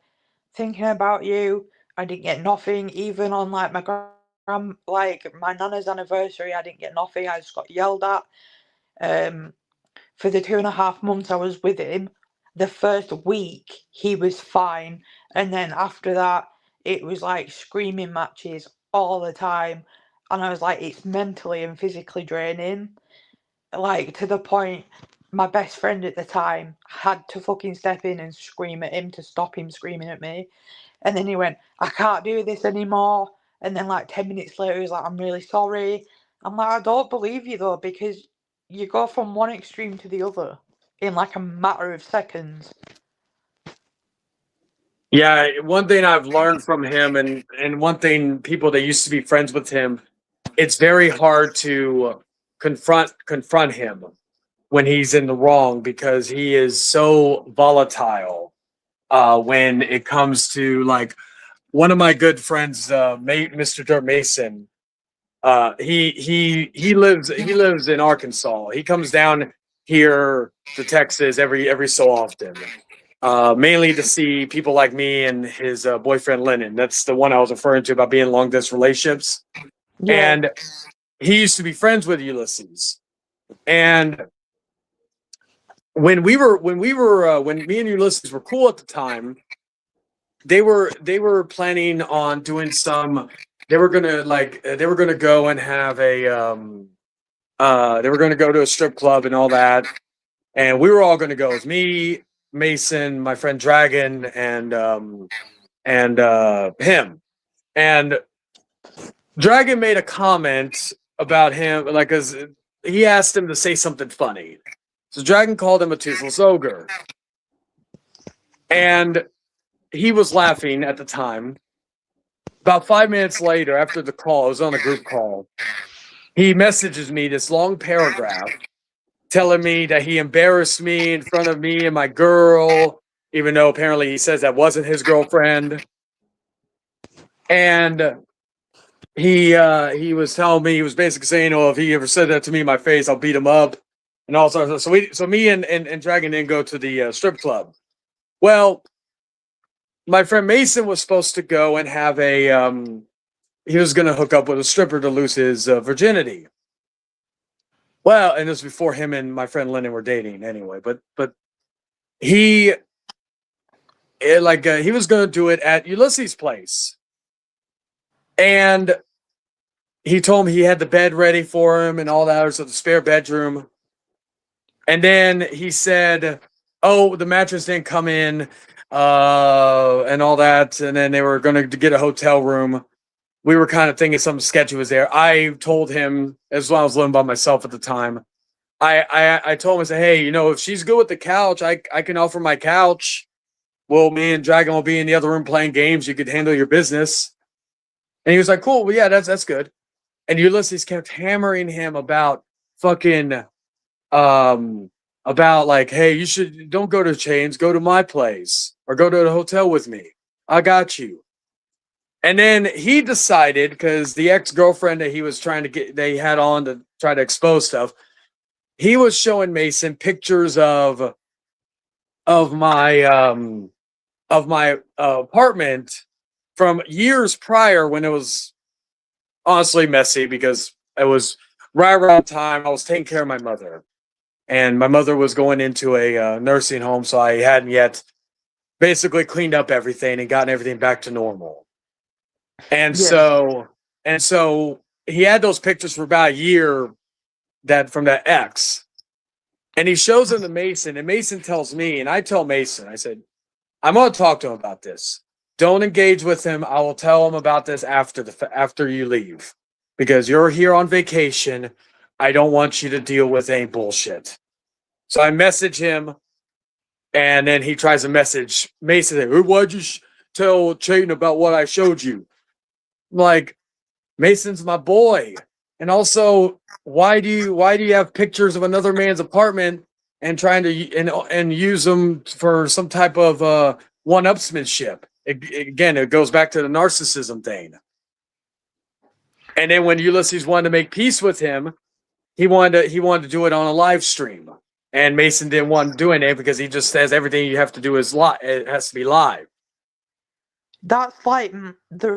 "Thinking about you." I didn't get nothing. Even on like my nana's anniversary, I didn't get nothing. I just got yelled at. For the 2.5 months I was with him, the first week he was fine, and then after that, it was like screaming matches all the time, and I was like, it's mentally and physically draining. Like, to the point, my best friend at the time had to fucking step in and scream at him to stop him screaming at me. And then he went, I can't do this anymore. And then like 10 minutes later, he's like, I'm really sorry. I'm like, I don't believe you though, because you go from one extreme to the other in like a matter of seconds. Yeah, one thing I've learned from him, and one thing people that used to be friends with him, it's very hard to confront him when he's in the wrong because he is so volatile. When it comes to like one of my good friends, Mr. Dirt Mason, he lives in Arkansas. He comes down here to Texas every so often. Mainly to see people like me and his boyfriend Lennon. That's the one I was referring to about being long distance relationships. Yeah. And he used to be friends with Ulysses. And when me and Ulysses were cool at the time, they were planning on doing some. They were gonna go and have a they were gonna go to a strip club and all that, and we were all gonna go. It was me, Mason, my friend Dragon, and him. And Dragon made a comment about him, like, as he asked him to say something funny. So Dragon called him a toothless ogre. And he was laughing at the time. About 5 minutes later, after the call, it was on a group call, he messages me this long paragraph telling me that he embarrassed me in front of me and my girl, even though apparently he says that wasn't his girlfriend. And he was telling me, he was basically saying, "Oh, if he ever said that to me in my face, I'll beat him up," and all sorts of. So me and Dragon didn't go to the strip club. Well, my friend Mason was supposed to go and have a he was going to hook up with a stripper to lose his virginity. Well, and this was before him and my friend Lennon were dating anyway. But he he was going to do it at Ulysses' place, and he told me he had the bed ready for him and all that, so the spare bedroom. And then he said, "Oh, the mattress didn't come in, and all that." And then they were going to get a hotel room. We were kind of thinking something sketchy was there. I told him, as well, I was living by myself at the time. I told him, I said, "Hey, if she's good with the couch, I can offer my couch. Well, me and Dragon will be in the other room playing games. You could handle your business." And he was like, "Cool, well, yeah, that's good." And Ulysses kept hammering him about fucking about like, "Hey, don't go to Chains, go to my place or go to the hotel with me. I got you." And then he decided, because the ex-girlfriend that he was trying to get, they had on to try to expose stuff, he was showing Mason pictures of my apartment from years prior, when it was honestly messy, because it was right around the time I was taking care of my mother. And my mother was going into a nursing home, so I hadn't yet basically cleaned up everything and gotten everything back to normal. And Yeah. so he had those pictures for about a year, that from that ex. And he shows them to Mason, and Mason tells me, and I tell Mason, I said, "I'm going to talk to him about this. Don't engage with him. I will tell him about this after you leave, because you're here on vacation. I don't want you to deal with any bullshit." So I message him, and then he tries to message Mason. "Why'd you tell Chayton about what I showed you?" I'm like, "Mason's my boy. And also, why do you have pictures of another man's apartment and trying to and use them for some type of one-upsmanship?" Again, it goes back to the narcissism thing. And then when Ulysses wanted to make peace with him, he wanted to do it on a live stream. And Mason didn't want to do it because he just says everything you have to do is live. It has to be live. That's like the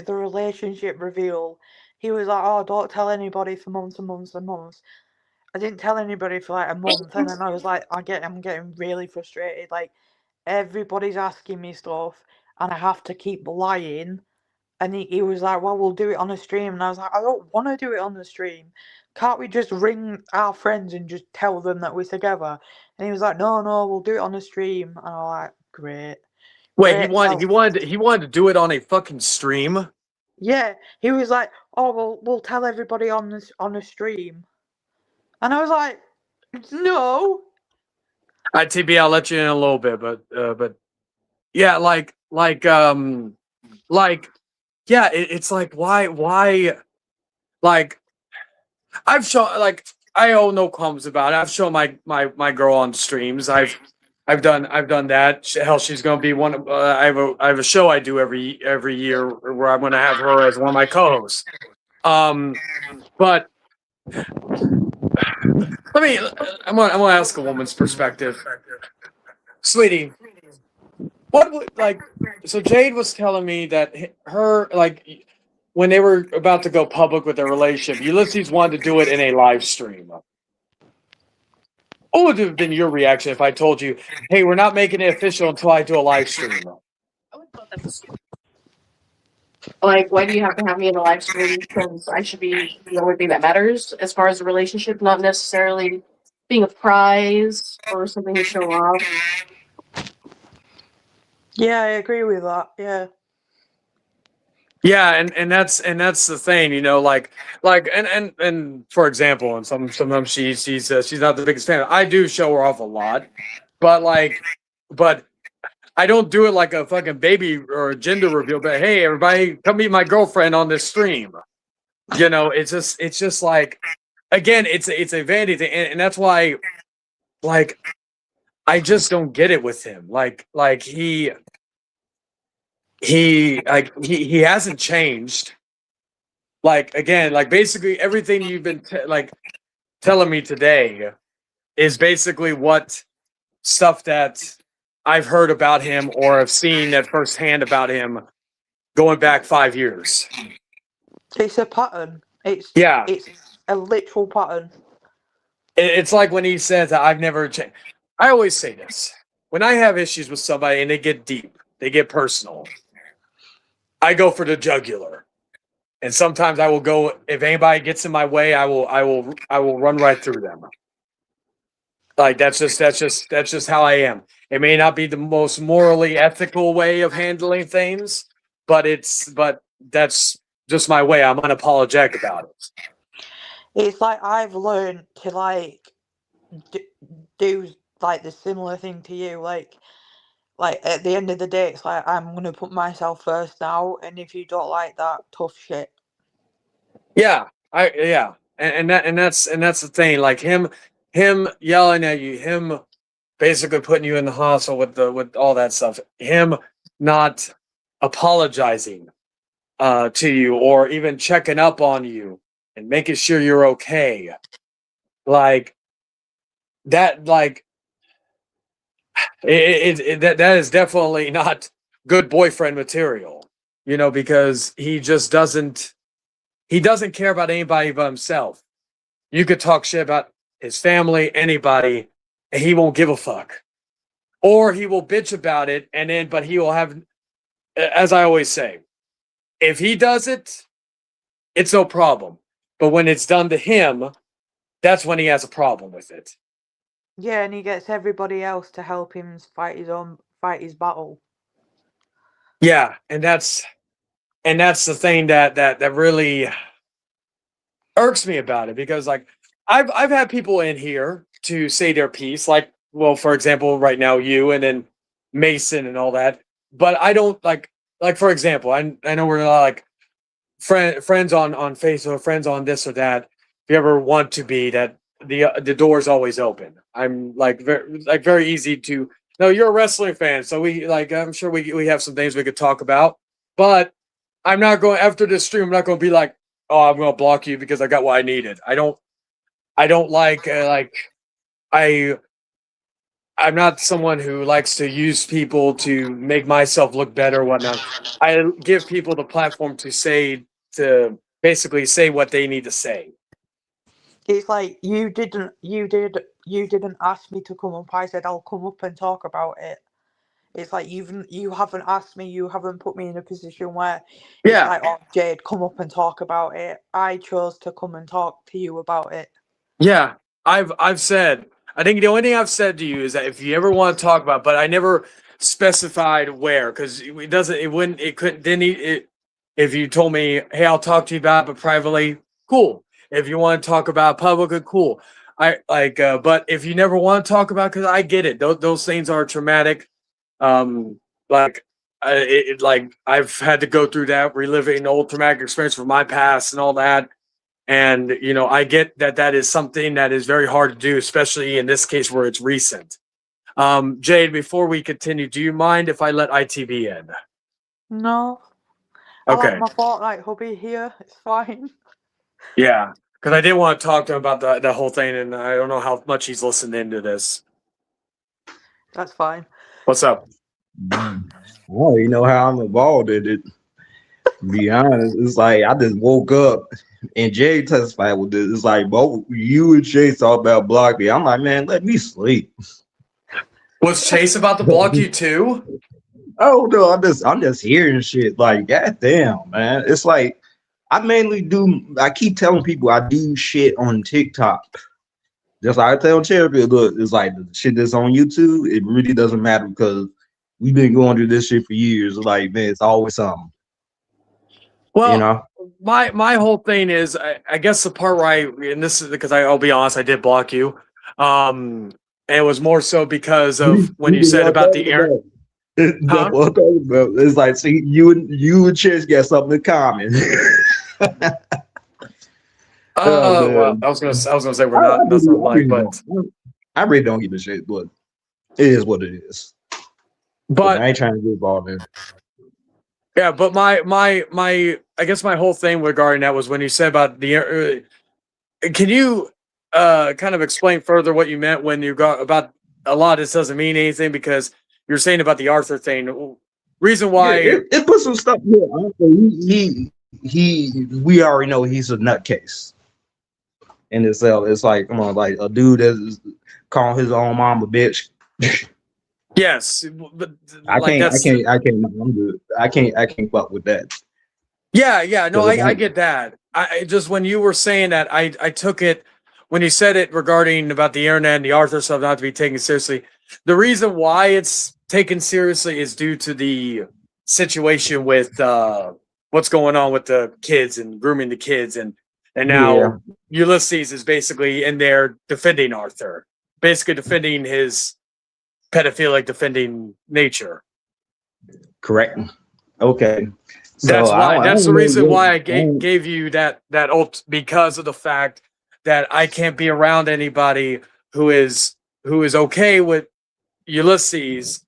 relationship reveal. He was like, "Oh, don't tell anybody for months and months and months." I didn't tell anybody for like a month, and then I was like, I'm getting really frustrated. Like, everybody's asking me stuff, and I have to keep lying. And he was like, "Well, we'll do it on a stream." And I was like, "I don't want to do it on the stream. Can't we just ring our friends and just tell them that we're together?" And he was like, "No, we'll do it on a stream." And I'm like, "Great." Wait, he well, wanted to do it on a fucking stream. yeah, he was like, "Oh, we'll tell everybody on a stream," and I was like, "No." TB, I'll let you in a little bit, but yeah, yeah, it's like why like I've shown like I owe no qualms about it. I've shown my girl on streams. I've done that. Hell, she's gonna be one of I have a show I do every year where I'm gonna have her as one of my co-hosts. But I'm gonna ask a woman's perspective, sweetie. What would like? So Jade was telling me that her like when they were about to go public with their relationship, Ulysses wanted to do it in a live stream. What would have been your reaction if I told you, "Hey, we're not making it official until I do a live stream"? Like, why do you have to have me in a live stream? Because I should be the only thing that matters as far as a relationship, not necessarily being a prize or something to show off. Yeah, I agree with that. Yeah. Yeah, and that's the thing, you know, like and for example, and sometimes she's not the biggest fan. I do show her off a lot, but I don't do it like a fucking baby or a gender reveal. But hey, everybody, come meet my girlfriend on this stream. You know, it's just like, again, it's a vanity thing, and that's why, like, I just don't get it with him. Like he hasn't changed. Like again, like basically everything you've been telling me today is basically what stuff that I've heard about him or have seen at firsthand about him going back 5 years. It's a pattern. It's a literal pattern. It's like when he says that I've never changed. I always say this. When I have issues with somebody and they get deep, they get personal, I go for the jugular. And sometimes I will go, if anybody gets in my way, I will run right through them. Like that's just how I am. It may not be the most morally ethical way of handling things, but that's just my way. I'm unapologetic about it. It's like I've learned to like do like the similar thing to you. Like at the end of the day, it's like I'm gonna put myself first now, and if you don't like that, tough shit. Yeah, and that's the thing. Like him yelling at you, him basically putting you in the hospital with all that stuff, him not apologizing to you or even checking up on you and making sure you're okay, like that, like that is definitely not good boyfriend material, you know, because he just doesn't care about anybody but himself. You could talk shit about his family, anybody, and he won't give a fuck. Or he will bitch about it, but he will have, as I always say, if he does it, it's no problem. But when it's done to him, that's when he has a problem with it. Yeah, and he gets everybody else to help him fight his battle. Yeah, and that's the thing that really irks me about it, because like I've had people in here to say their piece, like, well, for example, right now you and then Mason and all that, but I don't like for example, I know we're not like friends on Facebook, friends on this or that. If you ever want to be, that the door's always open. I'm like very easy to. No, you're a wrestling fan, so I'm sure we have some things we could talk about, but I'm not going after this stream. I'm not going to be like, oh, I'm going to block you because I got what I needed. I don't like I'm not someone who likes to use people to make myself look better or whatnot. I give people the platform to basically say what they need to say. It's like you didn't ask me to come up. I said I'll come up and talk about it. It's like you haven't asked me. You haven't put me in a position where it's like, oh, Jade, come up and talk about it. I chose to come and talk to you about it. Yeah, I've said. I think the only thing I've said to you is that if you ever want to talk about, but I never specified where, because it doesn't, it wouldn't, it couldn't, didn't it. If you told me, hey, I'll talk to you about it, but privately, cool. If you want to talk about it publicly, cool. I like, but if you never want to talk about, because I get it, those things are traumatic. Like, like I've had to go through that, reliving old traumatic experience from my past and all that. And I get that is something that is very hard to do, especially in this case where it's recent. Jade, before we continue, do you mind if I let ITV in? No. I Okay. like my Fortnite hubby here. It's fine. Yeah, because I did want to talk to him about the whole thing, and I don't know how much he's listened into this. That's fine. What's up? Well, you know how I'm involved in it. To be honest, it's like I just woke up and Jay testified with this. It's like both you and Chase talk about block me. I'm like, man, let me sleep. Was Chase about to block you too? Oh no, I'm just hearing shit. Like, goddamn, man. It's like I keep telling people I do shit on TikTok. Just like I tell Cherry, look, it's like the shit that's on YouTube, it really doesn't matter because we've been going through this shit for years. Like, man, it's always something. Well, my whole thing is, I guess the part where and this is because I'll be honest, I did block you. And it was more so because of when you said about the air. That's what I'm talking about. It's like, see, you and Chase got something in common. Well, I was gonna say we're not nothing alike, but I really don't give a shit. But it is what it is. But I ain't trying to get involved in. Yeah, but my I guess my whole thing regarding that was when you said about the can you kind of explain further what you meant when you got about a lot of this doesn't mean anything because you're saying about the Arthur thing. Reason why it put some stuff here. We already know he's a nutcase in itself. It's like, come on, like a dude that's calling his own mom a bitch. Yes, but I can't fuck with that. Yeah, no, I get that. I just when you were saying that, I took it when you said it regarding about the internet and the Arthur stuff not to be taken seriously. The reason why it's taken seriously is due to the situation with what's going on with the kids and grooming the kids, and now Ulysses is basically in there defending Arthur, basically defending his pedophilic defending nature. Correct. Okay. That's why. That's the reason why I gave you that because of the fact that I can't be around anybody who is okay with Ulysses,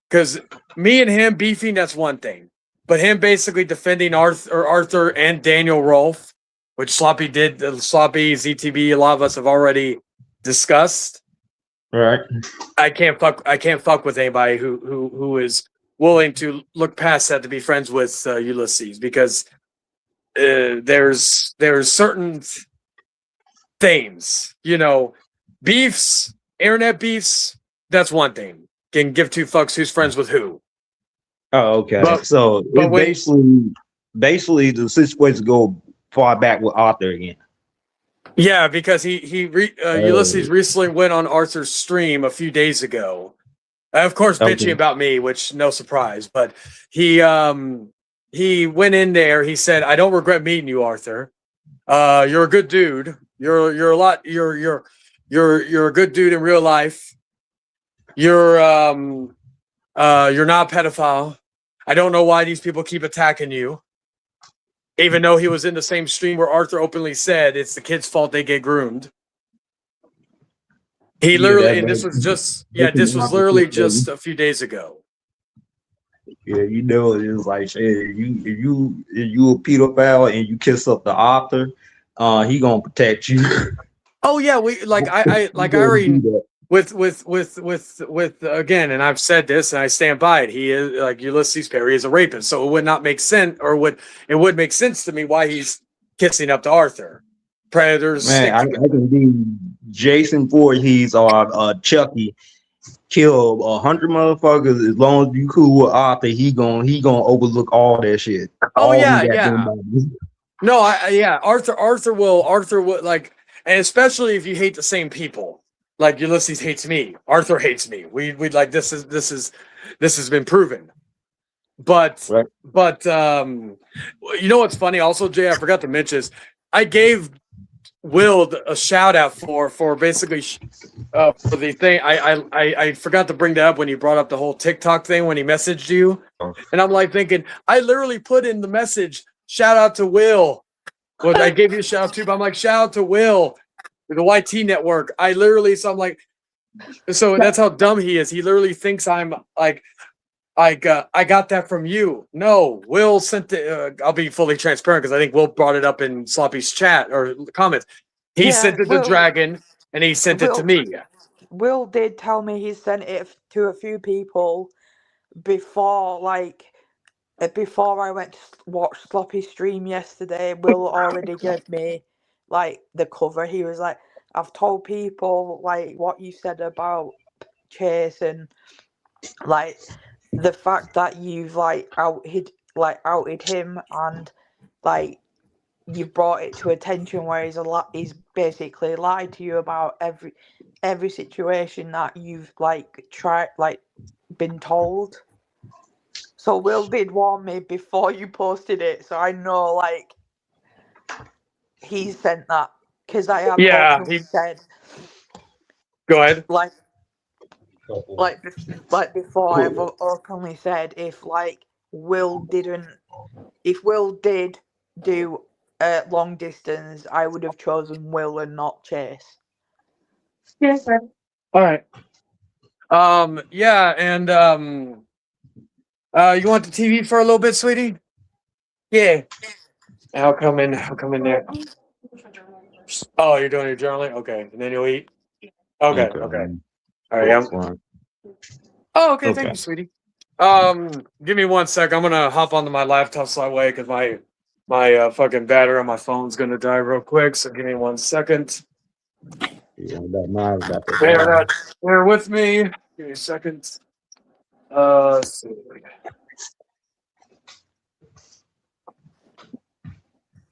because me and him beefing, that's one thing, but him basically defending Arthur and Daniel Rolfe, which Sloppy ZTB, a lot of us have already discussed. Right. I can't fuck with anybody who is willing to look past that to be friends with Ulysses, because there's certain things, beefs, internet beefs. That's one thing. Can give two fucks who's friends with who. Oh, okay. So basically the situation go far back with Arthur again. Yeah, because Ulysses recently went on Arthur's stream a few days ago. Of course, bitching about me, which no surprise. But he went in there. He said, "I don't regret meeting you, Arthur. You're a good dude. You're a good dude in real life. You're not a pedophile. I don't know why these people keep attacking you." Even though he was in the same stream where Arthur openly said it's the kids' fault they get groomed. He literally, and this was literally just a few days ago. Yeah, it's like, hey, if you a pedophile and you kiss up the author, he gonna protect you. Oh yeah, I already with again, and I've said this and I stand by it. He is like Ulysses Perry is a rapist, so it would not make sense, or it would make sense to me why he's kissing up to Arthur. Predators, man, I can be Jason Voorhees or Chucky. Kill 100 motherfuckers as long as you cool with Arthur. He gonna overlook all that shit. Oh yeah. No, Arthur will like, and especially if you hate the same people. Like Ulysses hates me, Arthur hates me. We like this is this has been proven. But Right. You know what's funny? Also, Jay, I forgot to mention this. I gave Will a shout out for basically for the thing. I forgot to bring that up when you brought up the whole TikTok thing when he messaged you, and I'm like thinking I literally put in the message shout out to Will. Well, I gave you a shout out too, but I'm like shout out to Will, the YT network. I'm like, so that's how dumb he is. He literally thinks I'm like. I got that from you. No, Will sent it. I'll be fully transparent because I think Will brought it up in Sloppy's chat or comments. He sent it to Dragon and he sent it to me. Will did tell me he sent it to a few people before, before I went to watch Sloppy stream yesterday. Will already gave me the cover. He was like, I've told people what you said about Chase and the fact that you've outed him and you've brought it to attention where he's basically lied to you about every situation that you've been told. So Will did warn me before you posted it, so I know he sent that because I have openly said. Go ahead. Before I've openly said if Will did do long distance, I would have chosen Will and not Chase. Yes, sir. All right. Yeah, and you want the TV for a little bit, sweetie? Yeah. I'll come in there. Oh, you're doing your journaling? Okay. And then you'll eat? Okay. All right. Oh, okay. Thank you, sweetie. Give me 1 sec. I'm gonna hop onto my laptop so I wait because my fucking battery on my phone's gonna die real quick. So give me 1 second. Yeah, Bear with me. Give me a second. Let's see.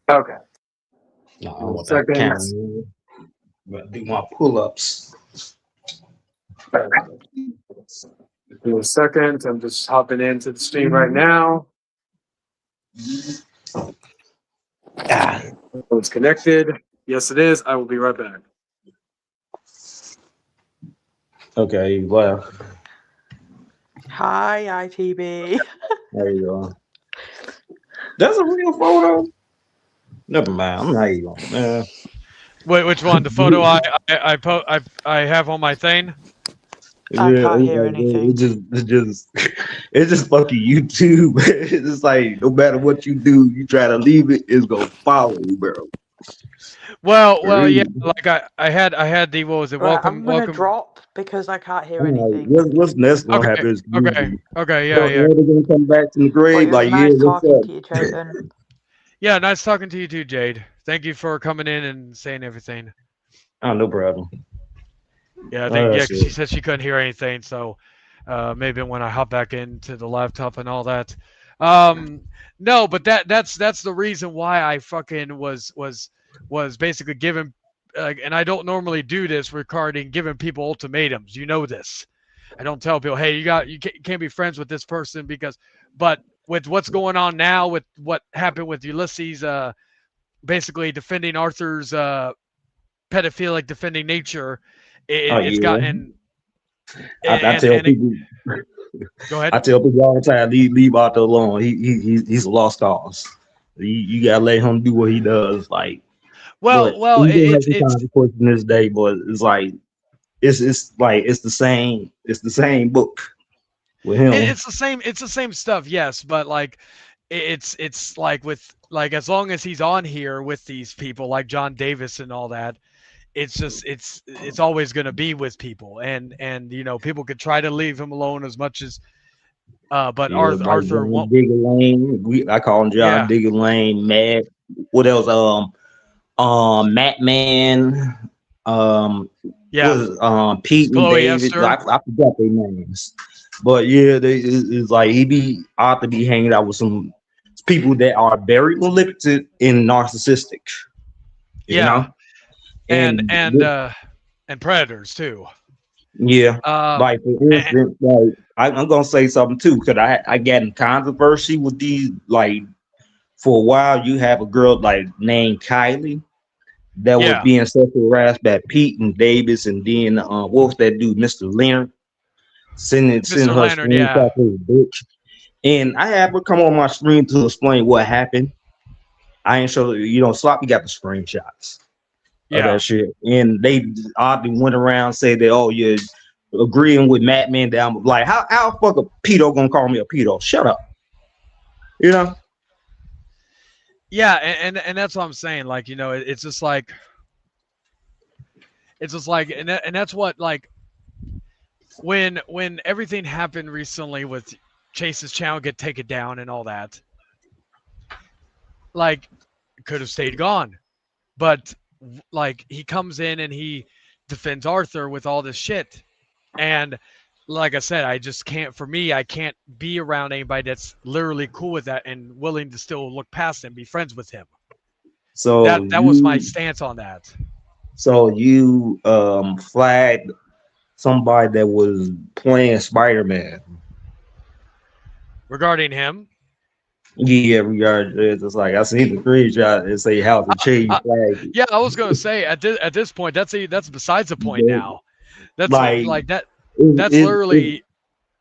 Okay. No, second. But do my pull-ups. Give me a second. I'm just hopping into the stream right now. It's connected. Yes, it is. I will be right back. Okay, you left. Hi, ITB. There you go. That's a real photo. Never mind. I'm not even. Wait, which one? The photo I have on my thing. I can't hear anything. It's just fucking YouTube. It's just like no matter what you do, you try to leave it, it's gonna follow you, bro. Well, yeah. Like I had the what was it? Right, I'm gonna welcome. drop because I can't hear anything. What's next gonna happen is Okay, yeah. They're gonna come back from the grave. Well, Like, nice yeah, what's talking up? to you, Jaden. Yeah, nice talking to you too, Jade. Thank you for coming in and saying everything. Oh, no problem. Yeah, I think 'cause she said she couldn't hear anything, so maybe when I hop back into the laptop and all that. No, but that's the reason why I fucking was basically giving, and I don't normally do this regarding giving people ultimatums. You know this. I don't tell people, hey, you can't be friends with this person but with what's going on now, with what happened with Ulysses, basically defending Arthur's pedophilic defending nature, it's gotten. I tell people. Go ahead. I tell people all the time, leave Arthur alone. He's a lost cause. You gotta let him do what he does. Like, well, it's of course in this day, but it's like it's the same book with him. It's the same stuff, yes, but like it's like with as long as he's on here with these people like John Davis and all that, it's just it's always going to be with people, and people could try to leave him alone as much as but Arthur won't. Digger Lane, I call him John Digger Lane. Matt, what else? Matt Man, Pete and David. I forgot their names, but yeah, it's like he be ought to be hanging out with some people that are very limited and narcissistic. You know? And predators too. Yeah. Um, Like for and, instance, like I'm gonna say something too, because I got in controversy with these. Like for a while, you have a girl like named Kylie that was yeah, being sexually harassed by Pete and Davis, and then what was that dude, Mr. Leonard, sending Mr. her Leonard, yeah, screenshots of his bitch. And I had her come on my screen to explain what happened. I ain't sure, Sloppy got the screenshots of yeah. that shit. And they oddly went around saying that, oh, you're agreeing with Matt Man that I'm like, how the fuck a pedo gonna call me a pedo? Shut up. You know? Yeah, and that's what I'm saying. Like, it's just like, and that's what, like, when everything happened recently with Chase's channel get taken down and all that, like, could have stayed gone, but like he comes in and he defends Arthur with all this shit, and like I said, I just can't. For me, I can't be around anybody that's literally cool with that and willing to still look past him, be friends with him. So That was my stance on that. you flagged somebody that was playing Spider-Man. Regarding him, Yeah, regard it's just like I seen the screenshot and say how to change flag. yeah, I was gonna say at this point, that's besides the point now. That's Like like that. it, That's it, it, literally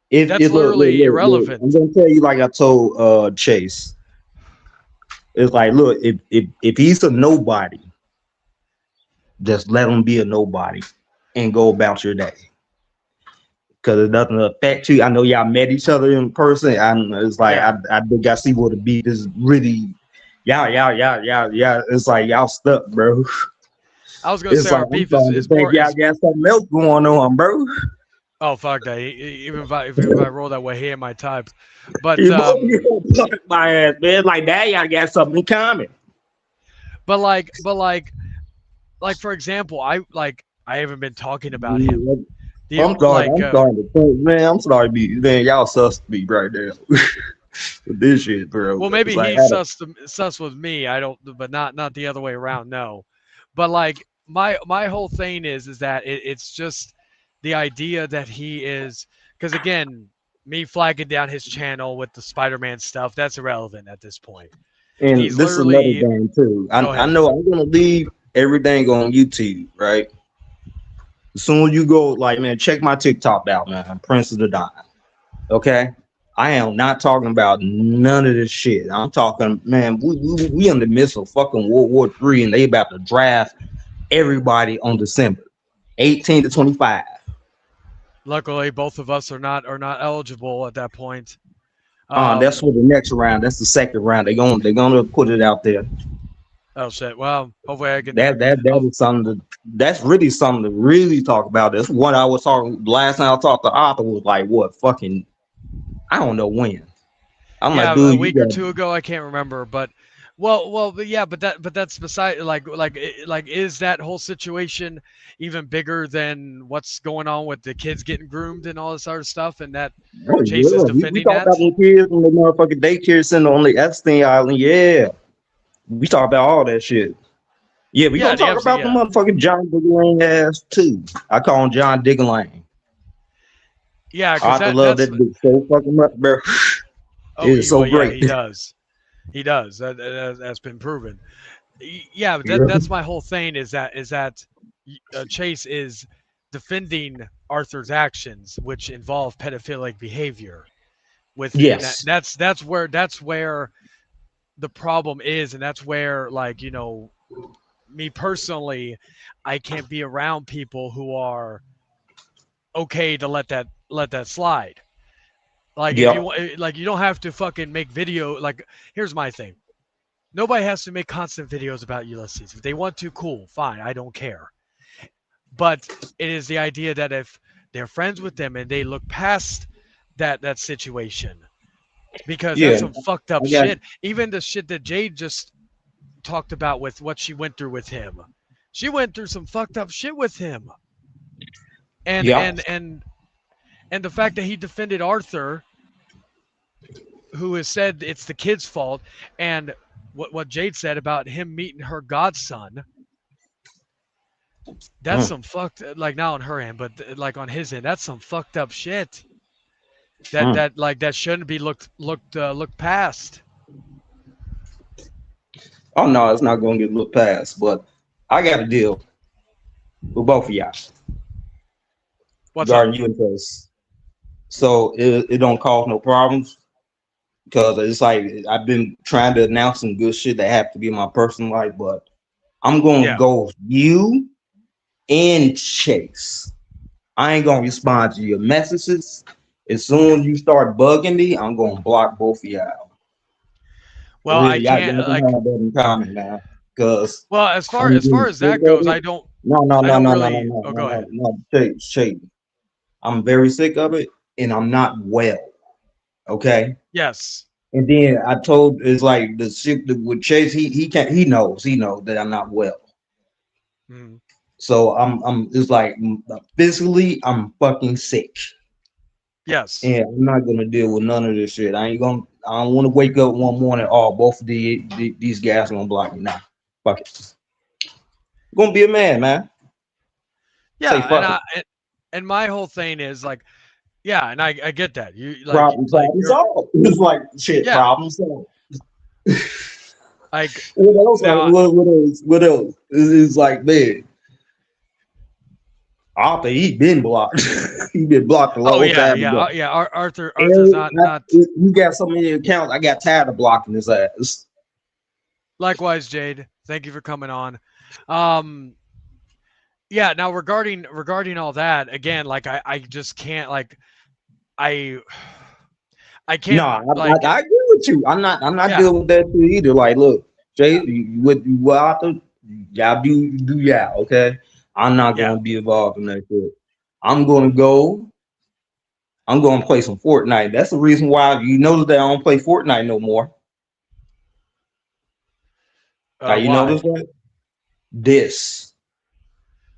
it literally look. I'm irrelevant. gonna tell you like I told Chase. It's like, look, if he's a nobody, just let him be a nobody and go about your day. Cause it doesn't affect you. I know y'all met each other in person. And it's like Yeah. I think I see what the beat is really. Y'all. It's like y'all stuck, bro. I was gonna It's say like our I'm beef starting to is think more y'all is got something else going on, bro. oh fuck that. Even if I roll that way, he ain't my type. But You both gonna fuck my ass, man. Like that, y'all got something in common. but like for example, I haven't been talking about him. The I'm sorry. like I'm starting to think, man. I'm sorry, man. Y'all sus to me right there with this shit, bro. well, It's maybe like, he's sus with me. I don't, but not the other way around. No, but like my whole thing is that it's just the idea that he is, because again, me flagging down his channel with the Spider-Man stuff, that's irrelevant at this point. and He's this is another literally thing too. go I ahead. know I'm gonna leave everything on YouTube, right? As soon as you go, like, man, check my TikTok out, man. Prince of the Dime. Okay. I am not talking about none of this shit. I'm talking, man, we in the midst of fucking World War III, and they about to draft everybody on December 18 to 25. Luckily, both of us are not eligible at that point. That's for the next round. That's the second round. They're gonna put it out there. Oh shit. Well, hopefully I can. That Oh, is something that's really something to really talk about. That's what I was talking last time I talked to Arthur was like what fucking I don't know when. I'm like, yeah, a dude, you week or got two ago, I can't remember, but but yeah, but that's beside like is that whole situation even bigger than what's going on with the kids getting groomed and all this other stuff, and that oh Chase is yeah. We defending talked that? about the kids and the motherfucking daycare center on the Epstein Island. Yeah. We talk about all that shit. Yeah, we Yeah, gonna the talk MC, about the yeah, motherfucking John Diggling ass too. I call him John Diggling. yeah, because Arthur love that's that dude so fucking much, bro. It oh, is so well, yeah, great. he does, that's been proven. Yeah, but Yeah. that's my whole thing is that Chase is defending Arthur's actions, which involve pedophilic behavior. And Yes. that's where the problem is, and that's where me personally, I can't be around people who are okay to let that slide. Like if Yep. you like, you don't have to fucking make video. Like here's my thing. Nobody has to make constant videos about Ulysses. If they want to, cool, fine. I don't care. But it is the idea that if they're friends with them and they look past that situation, because that's Yeah. some fucked up I got shit. Even the shit that Jade just talked about with what she went through with him. She went through some fucked up shit with him. And yep. and and and the fact that he defended Arthur, who has said it's the kid's fault, and what Jade said about him meeting her godson, That's some fucked, like not on her end, but like on his end, that's some fucked up shit. That shouldn't be looked past. Oh no, it's not gonna get looked past. But I got to deal with both of y'all What's up? regarding you and Chris. So it don't cause no problems because it's like I've been trying to announce some good shit that have to be in my personal life, but I'm gonna Yeah. go with you and Chase. I ain't gonna respond to your messages. As soon as you start bugging me, I'm gonna block both of y'all. Well, I Really, can't y'all can like. have that in common, man. Because Well, I'm as far getting as sick that of goes, it. I don't No, no, I no, don't no, no, no, really. no, Oh, no, go no, ahead. no. Chase. I'm very sick of it, and I'm not well. Okay. Yes. And then I told it's like the shit with Chase. He knows that I'm not well. Mhm. So I'm it's like physically I'm fucking sick, Yes. and I'm not gonna deal with none of this shit. I don't want to wake up one morning. Oh, both of these guys gonna block me now. Fuck it. I'm gonna be a man. Say Yeah, fuck it. and my whole thing is like, yeah, and I get that. You Problem you're solved. It's like shit. yeah, Problem solved. like What else? now. What else? What else? It's like man. Arthur, he been blocked. He been blocked a Oh long yeah, time yeah, ago. yeah. Arthur's Eric, not. you got so many accounts. I got tired of blocking his ass. Likewise, Jade. Thank you for coming on. Um, yeah. Now regarding all that again, like I just can't like I I No, can't like I agree with you. I'm not yeah dealing with that shit either. Like, look, Jay, you Arthur, y'all do y'all, okay? I'm not yeah gonna be involved in that shit. I'm gonna go. I'm gonna play some Fortnite. That's the reason why you notice that I don't play Fortnite no more. You why? notice that? This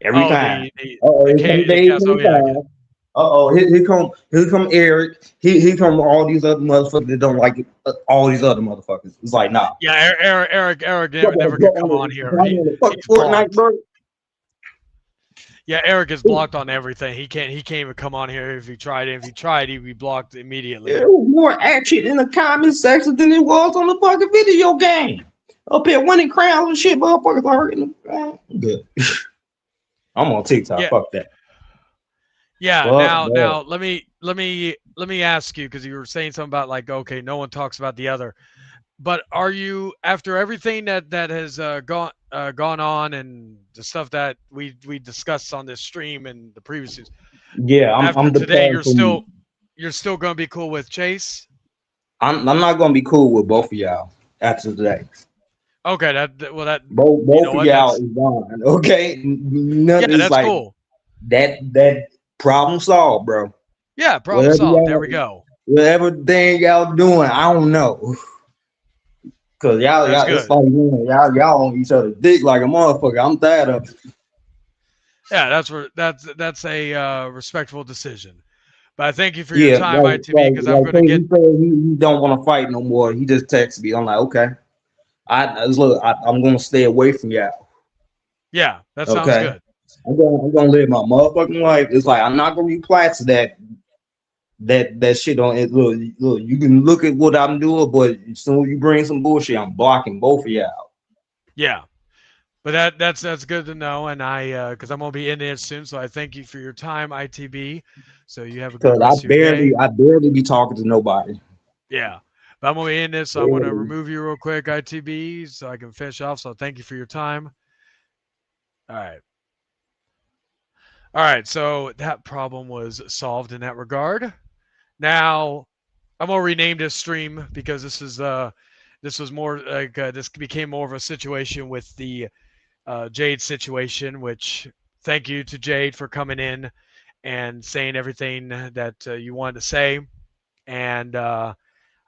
every Oh time. the Here come the Dave cast. Oh yeah, I get 25. Here come Eric. Here come all these other motherfuckers that don't like it. All these other motherfuckers. It's like, nah. yeah. Eric Fuck never could come on here. on the fucking He's Fortnite, blocked. bro. Yeah, Eric is blocked on everything. He can't even come on here if he tried. If he tried, he'd be blocked immediately. There was more action in the comment section than it was on the fucking video game. Up here winning crowns and shit, motherfuckers are hurting. Good. I'm on TikTok. Yeah, Fuck that. yeah. Fuck that. Now let me ask you because you were saying something about like okay, no one talks about the other. But are you after everything that has gone on and the stuff that we discussed on this stream and the previous Yeah, after I'm today, depressed from. you're still gonna be cool with Chase? I'm not gonna be cool with both of y'all after today. Okay, well that you know Both of what y'all that's is gone. Okay, yeah none is that's like cool. that problem solved, bro. Yeah, problem Whatever solved. There y'all, we go. whatever thing y'all doing, I don't know. Cause That's it's good. like y'all on each other's dick like a motherfucker. I'm tired of it. Yeah, that's a respectful decision. But I thank you for your Yeah, time, ITB, because I'm gonna Tay, get he said he don't want to fight no more. He just texted me. I'm like, okay. I'm gonna stay away from y'all. yeah, that sounds Okay. good. I'm gonna live my motherfucking life. It's like I'm not gonna reply to that shit on it. Look, you can look at what I'm doing, but as soon as you bring some bullshit, I'm blocking both of y'all. Yeah. But that's good to know, and I because I'm gonna be in there soon, so I thank you for your time, ITB. So you have a good Cause I rest of your barely day. I barely be talking to nobody. Yeah, but I'm gonna be in this, so I'm gonna Barely. remove you real quick, ITB, so I can finish off. So thank you for your time. All right, all right. So that problem was solved in that regard. Now I'm gonna rename this stream because this was more like this became more of a situation with the Jade situation, which thank you to Jade for coming in and saying everything that you wanted to say. And I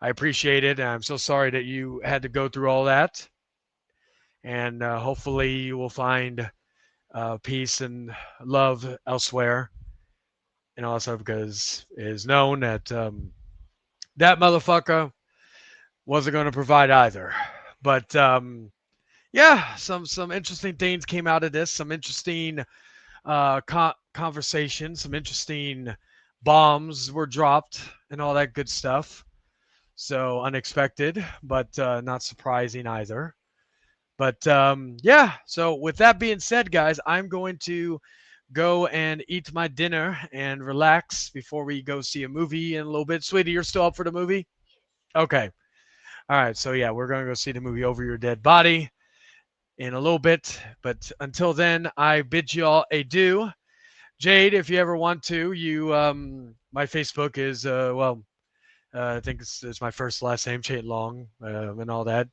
appreciate it. And I'm so sorry that you had to go through all that. And hopefully you will find peace and love elsewhere. And also because it is known that that motherfucker wasn't going to provide either. But yeah, some interesting things came out of this. Some interesting conversations. Some interesting bombs were dropped and all that good stuff. So unexpected, but not surprising either. But yeah, so with that being said, guys, I'm going to go and eat my dinner and relax before we go see a movie in a little bit. Sweetie, you're still up for the movie? Okay. All right. So yeah, we're going to go see the movie Over Your Dead Body in a little bit. But until then, I bid you all adieu. Jade, if you ever want to, you my Facebook is I think it's my first last name, Chait Long, and all that.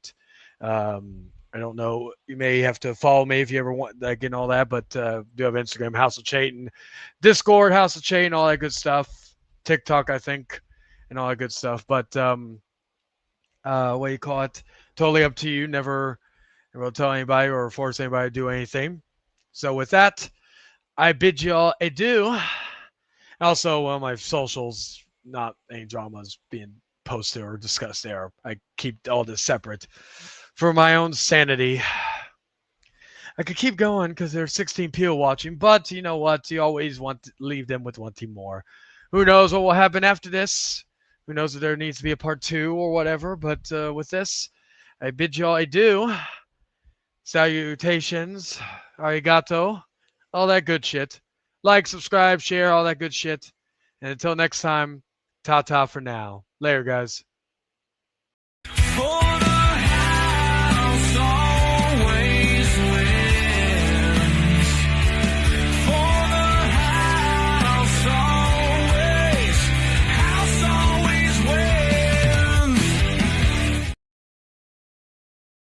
I don't know. You may have to follow me if you ever want, like, and all that. But do have Instagram, House of Chait, and Discord, House of Chait, and all that good stuff. TikTok, I think, and all that good stuff. But what do you call it? Totally up to you. Never will tell anybody or force anybody to do anything. So with that, I bid you all adieu. Also, on my socials, not any dramas being posted or discussed there. I keep all this separate for my own sanity. I could keep going because there's 16 people watching, but you know what? You always want to leave them with wanting more. Who knows what will happen after this? Who knows if there needs to be a part 2 or whatever? But with this, I bid you all adieu. Salutations, arigato, all that good shit. Like, subscribe, share, all that good shit. And until next time, ta-ta for now. Later, guys.